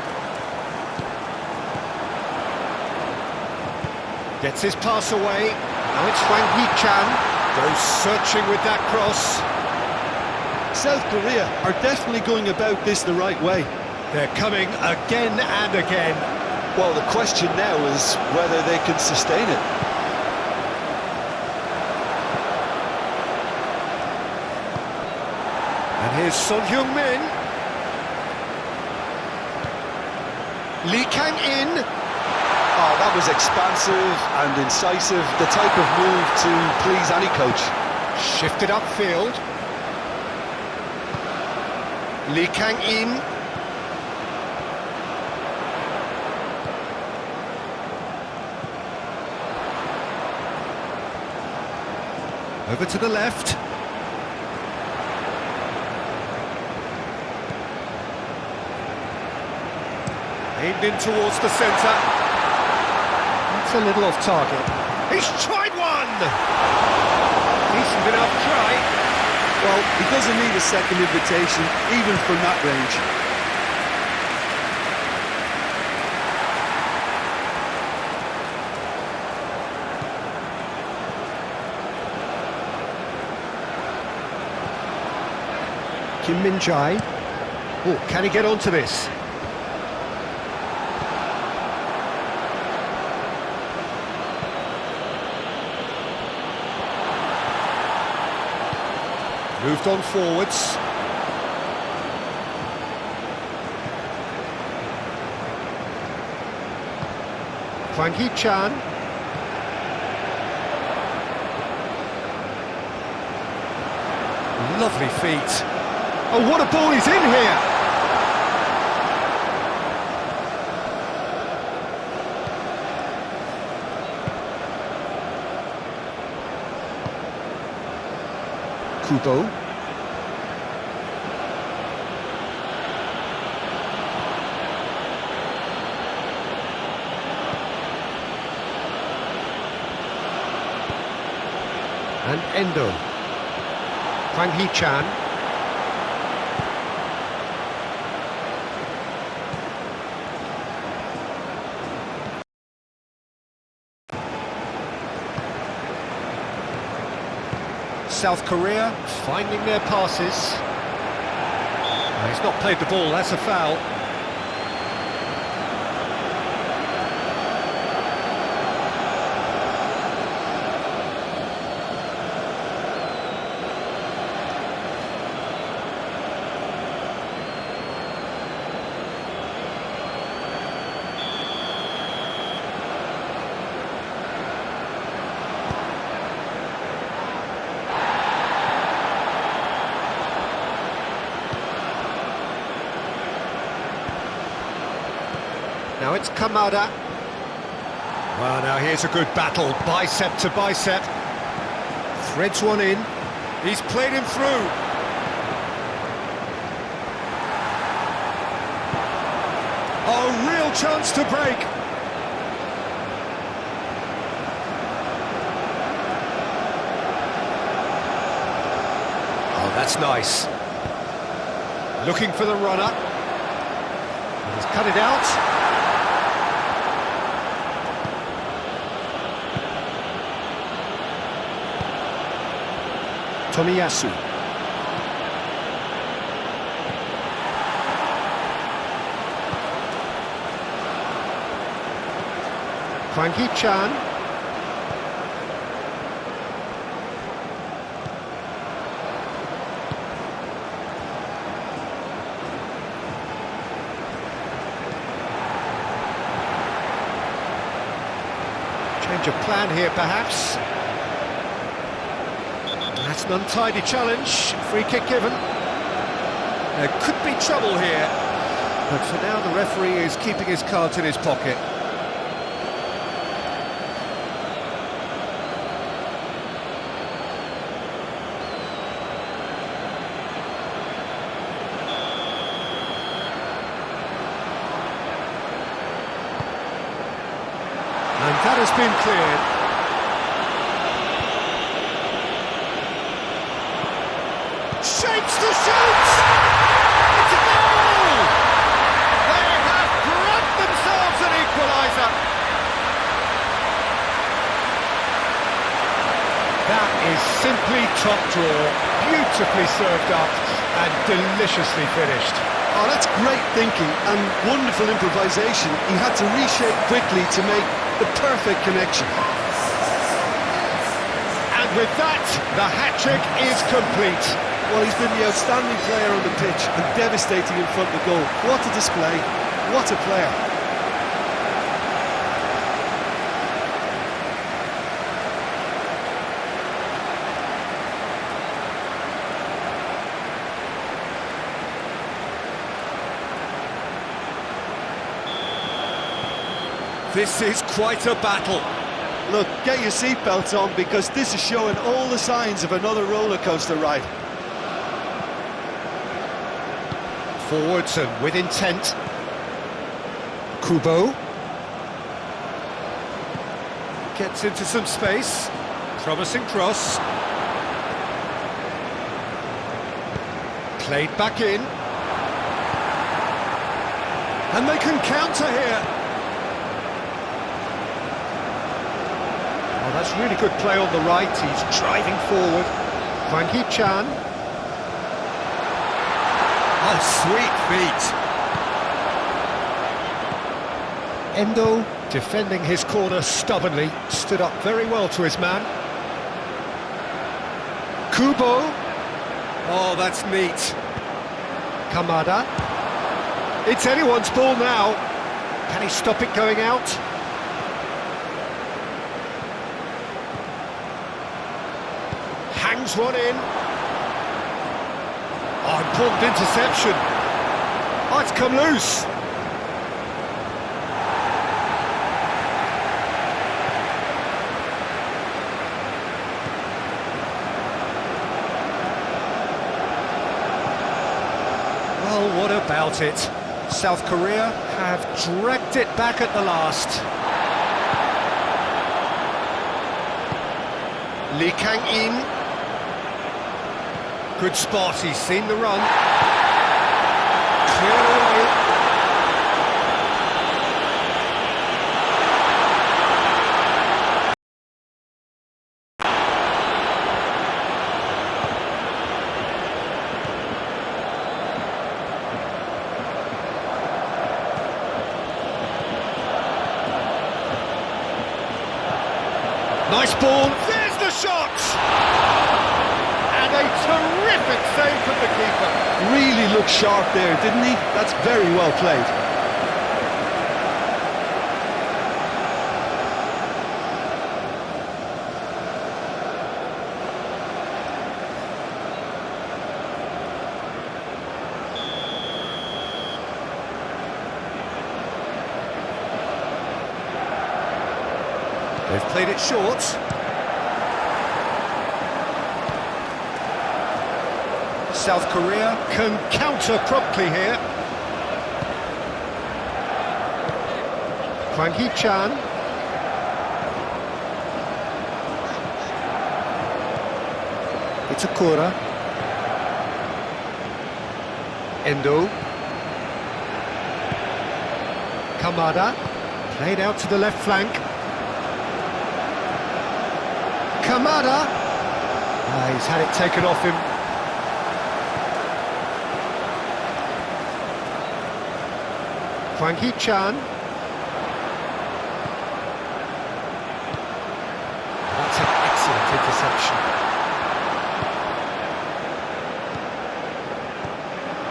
Gets his pass away. Now it's Hwang Hee-chan. Goes searching with that cross. South Korea are definitely going about this the right way. They're coming again and again. Well, the question now is whether they can sustain it. And here's Son Heung-min. Lee Kang-in. Oh, that was expansive and incisive, the type of move to please any coach. Shifted upfield. Lee Kang-in. Over to the left. Aimed in towards the centre. A little off target. He's tried one! Decent enough try. Well, he doesn't need a second invitation, even from that range. Kim Min-jae. Oh, can he get onto this? Moved on forwards. Hwang Hee-chan. Lovely feet. Oh, what a ball he's in here! Kubo. And Endo. Hwang Hee-chan. South Korea finding their passes. He's not played the ball, that's a foul. Now it's Kamada. Well, now here's a good battle, bicep to bicep. Threads one in. He's played him through. chance to break. Oh, that's nice. Looking for the runner. He's cut it out. Tomiyasu. Hwang Hee-chan. Change of plan here, perhaps. That's an untidy challenge. Free kick given. There could be trouble here, but for now the referee is keeping his cards in his pocket. And that has been cleared. Shapes the shoot! It's a goal! They have grabbed themselves an equaliser. That is simply top draw, beautifully served up and deliciously finished. Oh, that's great thinking and wonderful improvisation. He had to reshape quickly to make the perfect connection. And with that, the hat-trick is complete. Well, he's been the outstanding player on the pitch and devastating in front of the goal. What a display, what a player. This is quite a battle. Look, get your seatbelts on because this is showing all the signs of another roller coaster ride. Forwards and with intent. Kubo. Gets into some space. Promising cross. Played back in. And they can counter here. Oh, that's really good play on the right. He's driving forward. Hwang Hee-chan. Oh, sweet feet. Endo, defending his corner stubbornly, stood up very well to his man. Kubo. Oh, that's neat. Kamada. It's anyone's ball now. Can he stop it going out? Hangs one in. Oh, important interception. Oh, it's come loose. Well, what about it? South Korea have dragged it back at the last. Lee Kang-in. Good spot, he's seen the run. Clear away. Nice ball, there's the shot! And a terrific save from the keeper. Really looked sharp there, didn't he? That's very well played. They've played it short. South Korea can counter promptly here. Hwang Hee-chan. Itakura. Endo. Kamada. Played out to the left flank. Kamada. He's had it taken off him. Hwang Hee-chan. That's an excellent interception.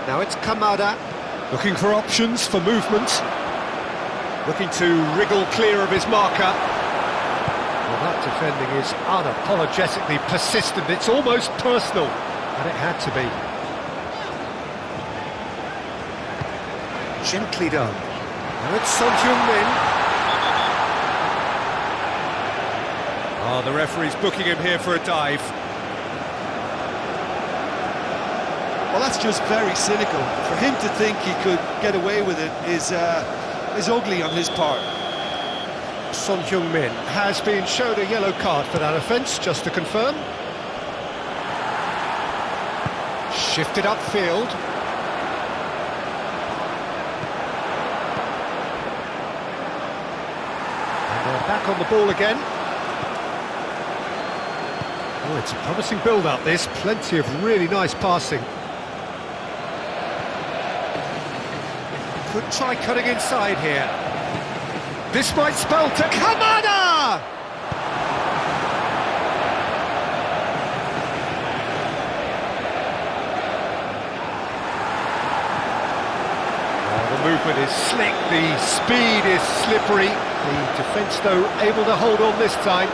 Now it's Kamada, looking for options for movement. Looking to wriggle clear of his marker. Well, that defending is unapologetically persistent. It's almost personal, and it had to be. Gently done. Now it's Son Heung-min. Oh, the referee's booking him here for a dive. Well, that's just very cynical. For him to think he could get away with it is ugly on his part. Son Heung-min has been shown a yellow card for that offence, just to confirm. Shifted upfield. And they're back on the ball again. Oh, it's a promising build-up, this. Plenty of really nice passing. Could try cutting inside here. This might spell to Kamada! Oh, the movement is slick, the speed is slippery. The defence, though, able to hold on this time.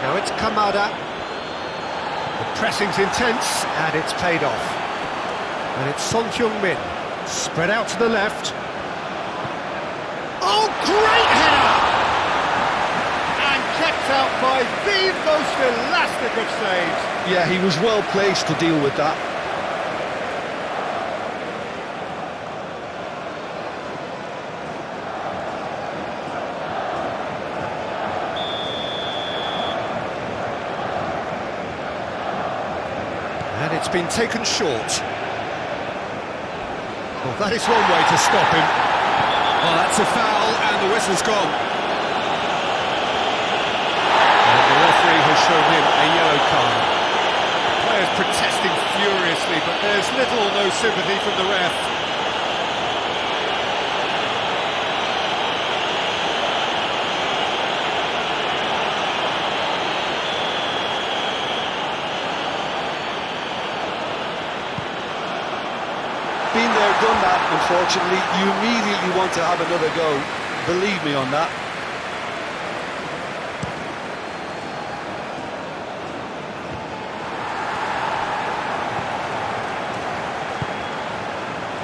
Now it's Kamada. The pressing's intense, and it's paid off. And it's Son Heung-min, spread out to the left. Oh, great header! And kept out by the most elastic of saves. Yeah, he was well placed to deal with that. And it's been taken short. Well, that is one way to stop him. Well, that's a foul, and the whistle's gone. And the referee has shown him a yellow card. The player's protesting furiously, but there's little or no sympathy from the ref. Been there, done that, unfortunately. You immediately want to have another go. Believe me on that.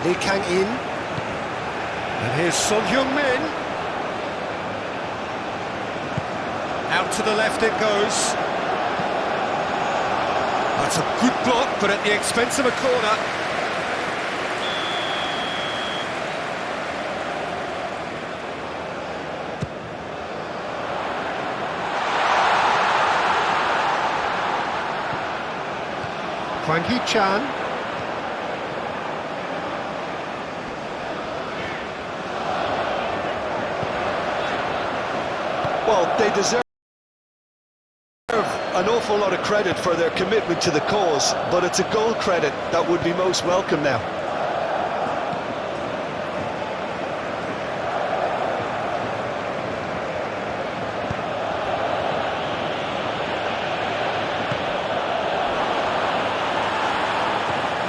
Lee Kang-in. And here's Son Heung-min. Out to the left it goes. That's a good block, but at the expense of a corner. Hwang Hee-chan. Well, they deserve an awful lot of credit for their commitment to the cause, but it's a goal credit that would be most welcome now.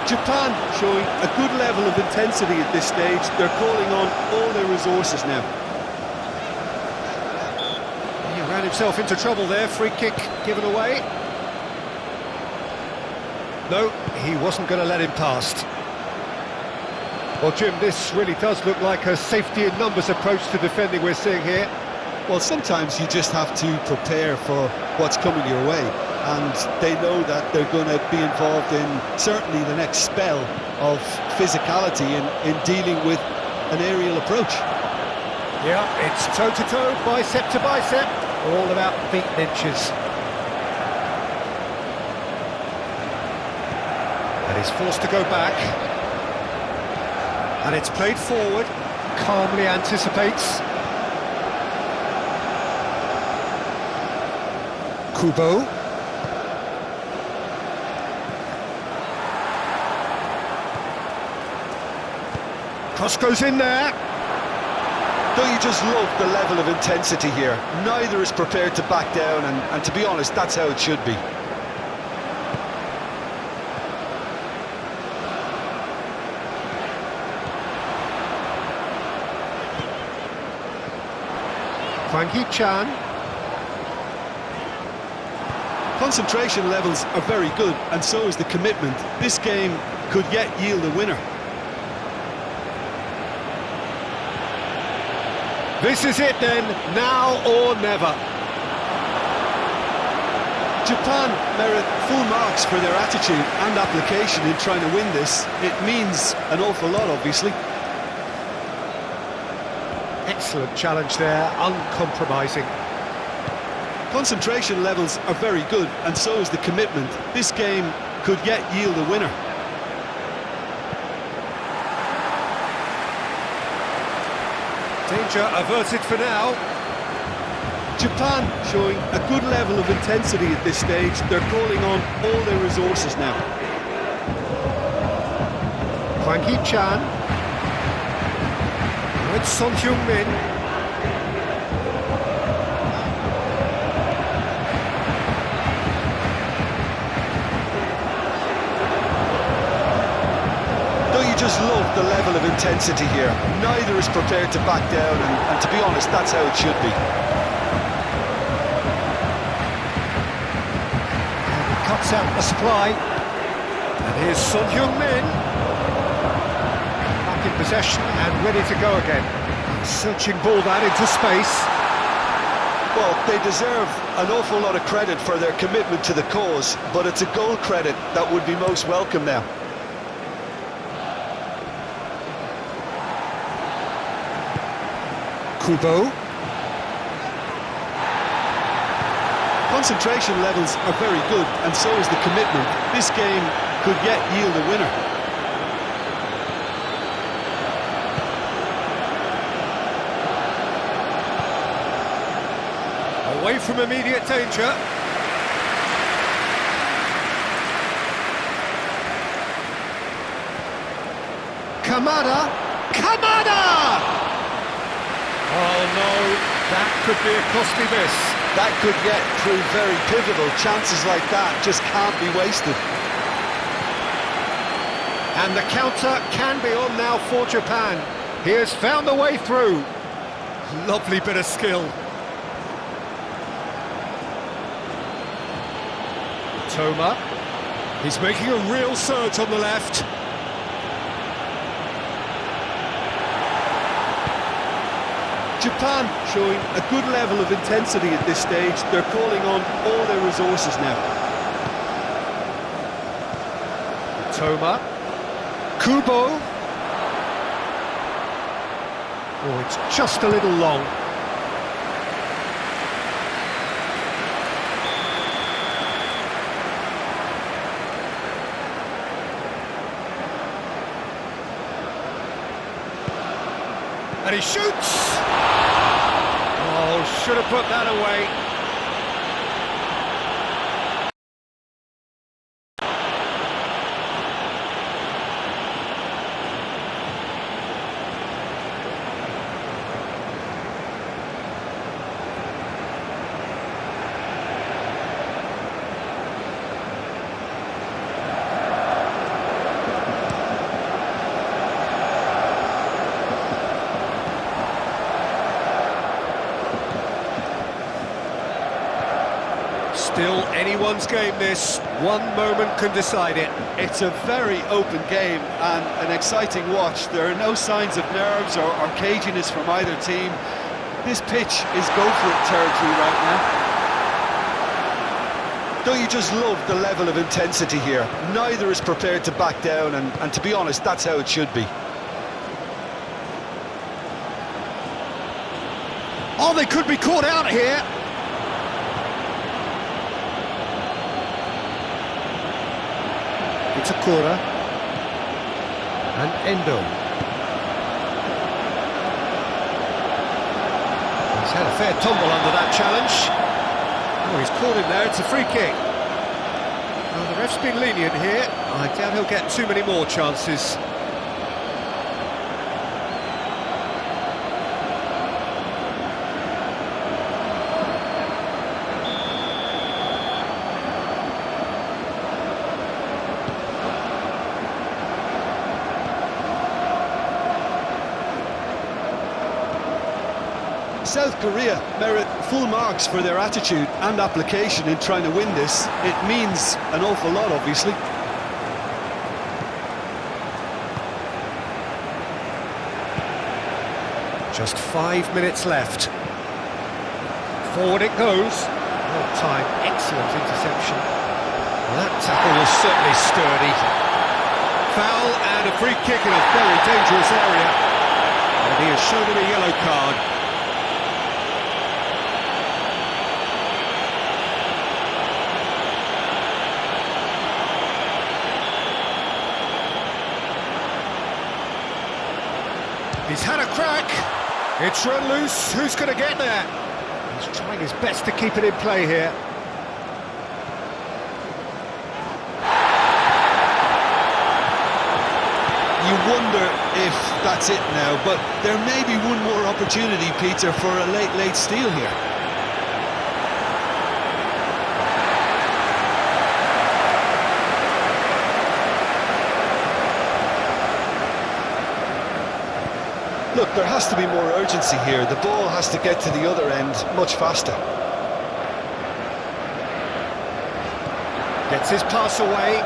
Japan showing a good level of intensity at this stage. They're calling on all their resources now. He ran himself into trouble there, free kick given away. No, he wasn't going to let him past. Well, Jim, this really does look like a safety in numbers approach to defending we're seeing here. Well, sometimes you just have to prepare for what's coming your way. And they know that they're going to be involved in certainly the next spell of physicality in dealing with an aerial approach. Yeah, it's toe-to-toe, bicep to bicep, all about feet and inches. And he's forced to go back. And it's played forward, calmly anticipates. Kubo. Cross goes in there. Don't you just love the level of intensity here? Neither is prepared to back down, and to be honest, that's how it should be. Hwang Hee-chan. Concentration levels are very good, and so is the commitment. This game could yet yield a winner. This is it then, now or never. Japan merit full marks for their attitude and application in trying to win this. It means an awful lot, obviously. Excellent challenge there, uncompromising. Concentration levels are very good, and so is the commitment. This game could yet yield a winner. Danger averted for now. Japan showing a good level of intensity at this stage. They're calling on all their resources now. Hwang Hee-chan. With Son Heung-min. Just love the level of intensity here. Neither is prepared to back down, and to be honest, that's how it should be. And he cuts out the supply. And here's Son Heung-min. Back in possession and ready to go again. Searching ball that into space. Well, they deserve an awful lot of credit for their commitment to the cause, but it's a goal credit that would be most welcome now. Kubo. Concentration levels are very good, and so is the commitment. This game could yet yield a winner. Away from immediate danger. Kamada. Kamada! Oh no, that could be a costly miss. That could yet prove very pivotal. Chances like that just can't be wasted. And the counter can be on now for Japan. He has found the way through. Lovely bit of skill. Toma. He's making a real surge on the left. Japan showing a good level of intensity at this stage. They're calling on all their resources now. Toma. Kubo. Oh, it's just a little long. And he shoots! Oh, should have put that away. Still anyone's game this. One moment can decide it. It's a very open game and an exciting watch. There are no signs of nerves or caginess from either team. This pitch is go-for-it territory right now. Don't you just love the level of intensity here? Neither is prepared to back down, and to be honest, that's how it should be. Oh, they could be caught out here. Itakura. And Endo. He's had a fair tumble under that challenge. Oh, he's caught him there, it's a free kick. Well, the ref's been lenient here. I doubt he'll get too many more chances. South Korea merit full marks for their attitude and application in trying to win this. It means an awful lot, obviously. Just 5 minutes left. Forward it goes. Well timed, excellent interception. Well, that tackle was certainly sturdy. Foul and a free kick in a very dangerous area. And he has shown him a yellow card. He's had a crack. It's run loose. Who's going to get there? He's trying his best to keep it in play here. You wonder if that's it now, but there may be one more opportunity, Peter, for a late steal here. Look, there has to be more urgency here. The ball has to get to the other end much faster. Gets his pass away.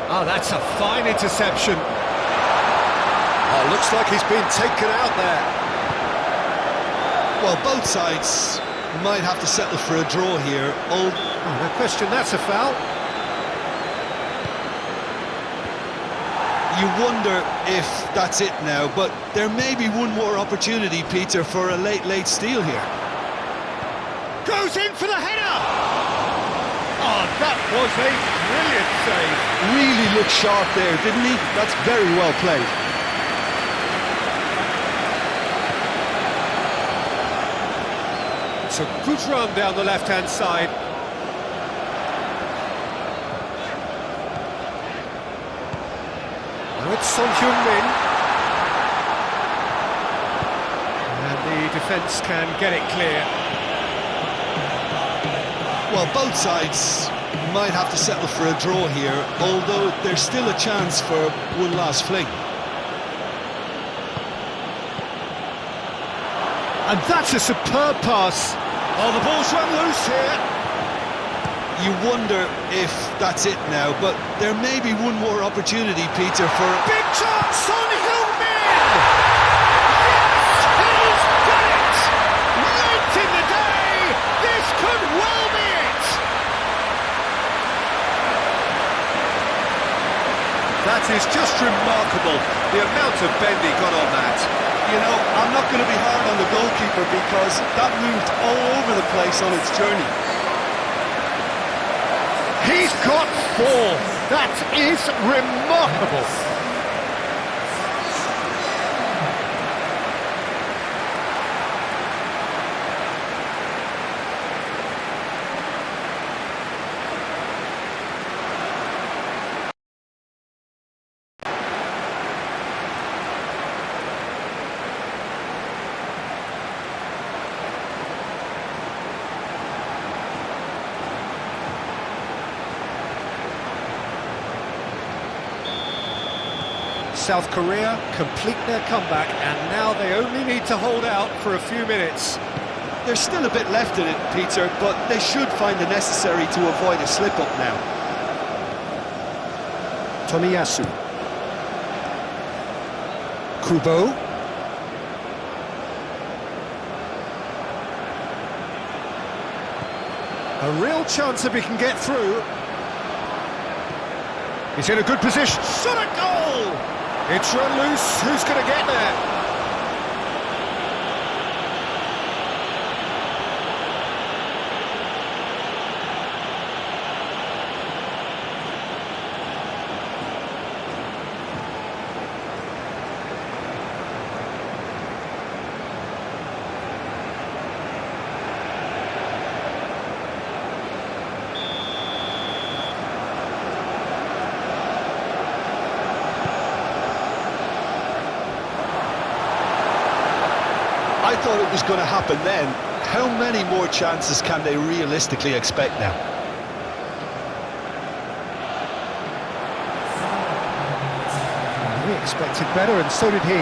Oh, that's a fine interception. Oh, looks like he's been taken out there. Well, both sides might have to settle for a draw here. Oh, no question, that's a foul. You wonder if that's it now, but there may be one more opportunity, Peter, for a late steal here. Goes in for the header! Oh, that was a brilliant save. Really looked sharp there, didn't he? That's very well played. It's a good run down the left-hand side. Now it's Sonheung-min. And the defence can get it clear. Well, both sides might have to settle for a draw here, although there's still a chance for one last fling. And that's a superb pass. Oh, the ball's run loose here. You wonder if that's it now, but there may be one more opportunity, Peter, for... Big chance, Son Heung-min! Yes, he's done it! Late in the day, this could well be it! That is just remarkable, the amount of bend he got on that. You know, I'm not going to be hard on the goalkeeper because that moved all over the place on its journey. He's got 4. That is remarkable. South Korea complete their comeback, and now they only need to hold out for a few minutes. There's still a bit left in it, Peter, but they should find the necessary to avoid a slip-up now. Tomiyasu. Kubo. A real chance if he can get through. He's in a good position. Shot a goal! It's run loose. Who's going to get there? I thought it was going to happen then. How many more chances can they realistically expect now? We expected better, and so did he.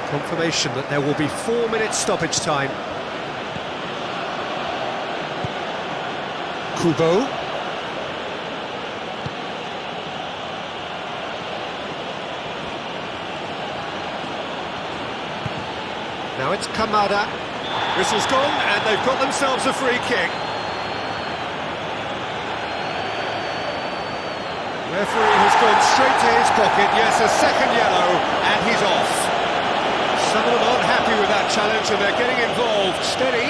Confirmation that there will be 4 minutes stoppage time. Kubo. Now it's Kamada. Whistle's gone, and they've got themselves a free kick. Referee has gone straight to his pocket. Yes, a second yellow, and he's off. Some of them aren't happy with that challenge, and they're getting involved. Steady.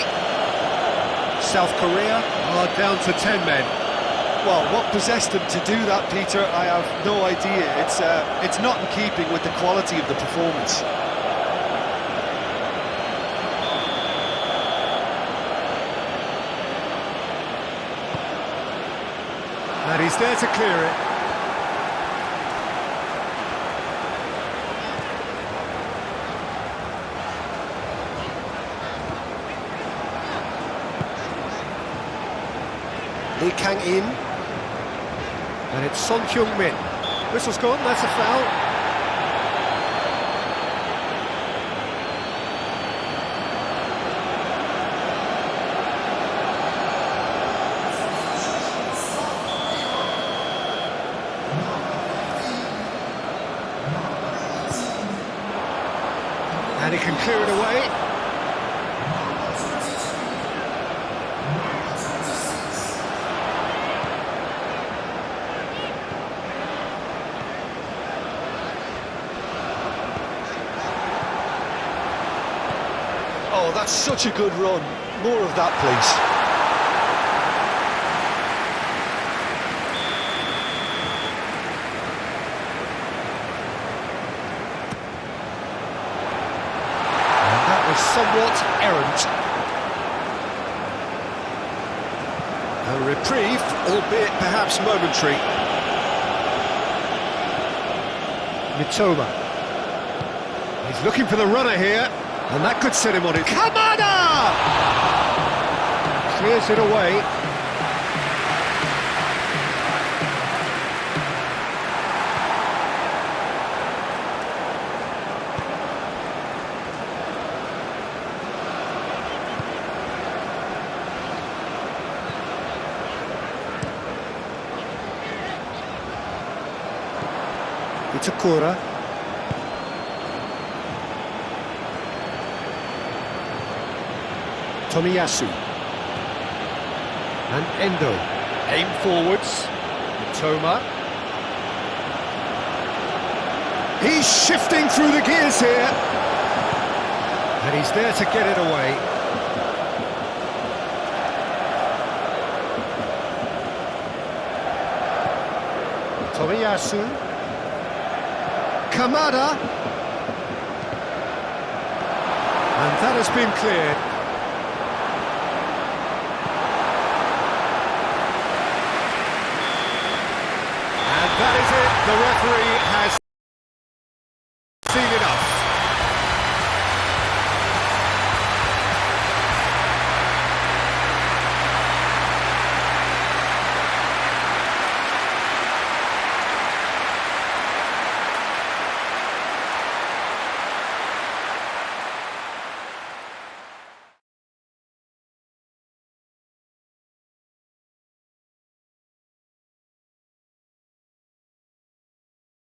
South Korea are down to 10 men. Well, what possessed them to do that, Peter, I have no idea. It's not in keeping with the quality of the performance. And he's there to clear it. Lee Kang-in. And it's Son Heung-min. Whistle's gone, that's a foul. And he can clear it away. Oh, that's such a good run. More of that, please. Somewhat errant. A reprieve, albeit perhaps momentary. Mitoma. He's looking for the runner here, and that could set him on it. Kamada! Clears it away. Itakura. Tomiyasu. And Endo. Aim forwards. Mitoma. He's shifting through the gears here. And he's there to get it away. Tomiyasu. Kamada, and that has been cleared. And that is it, the referee has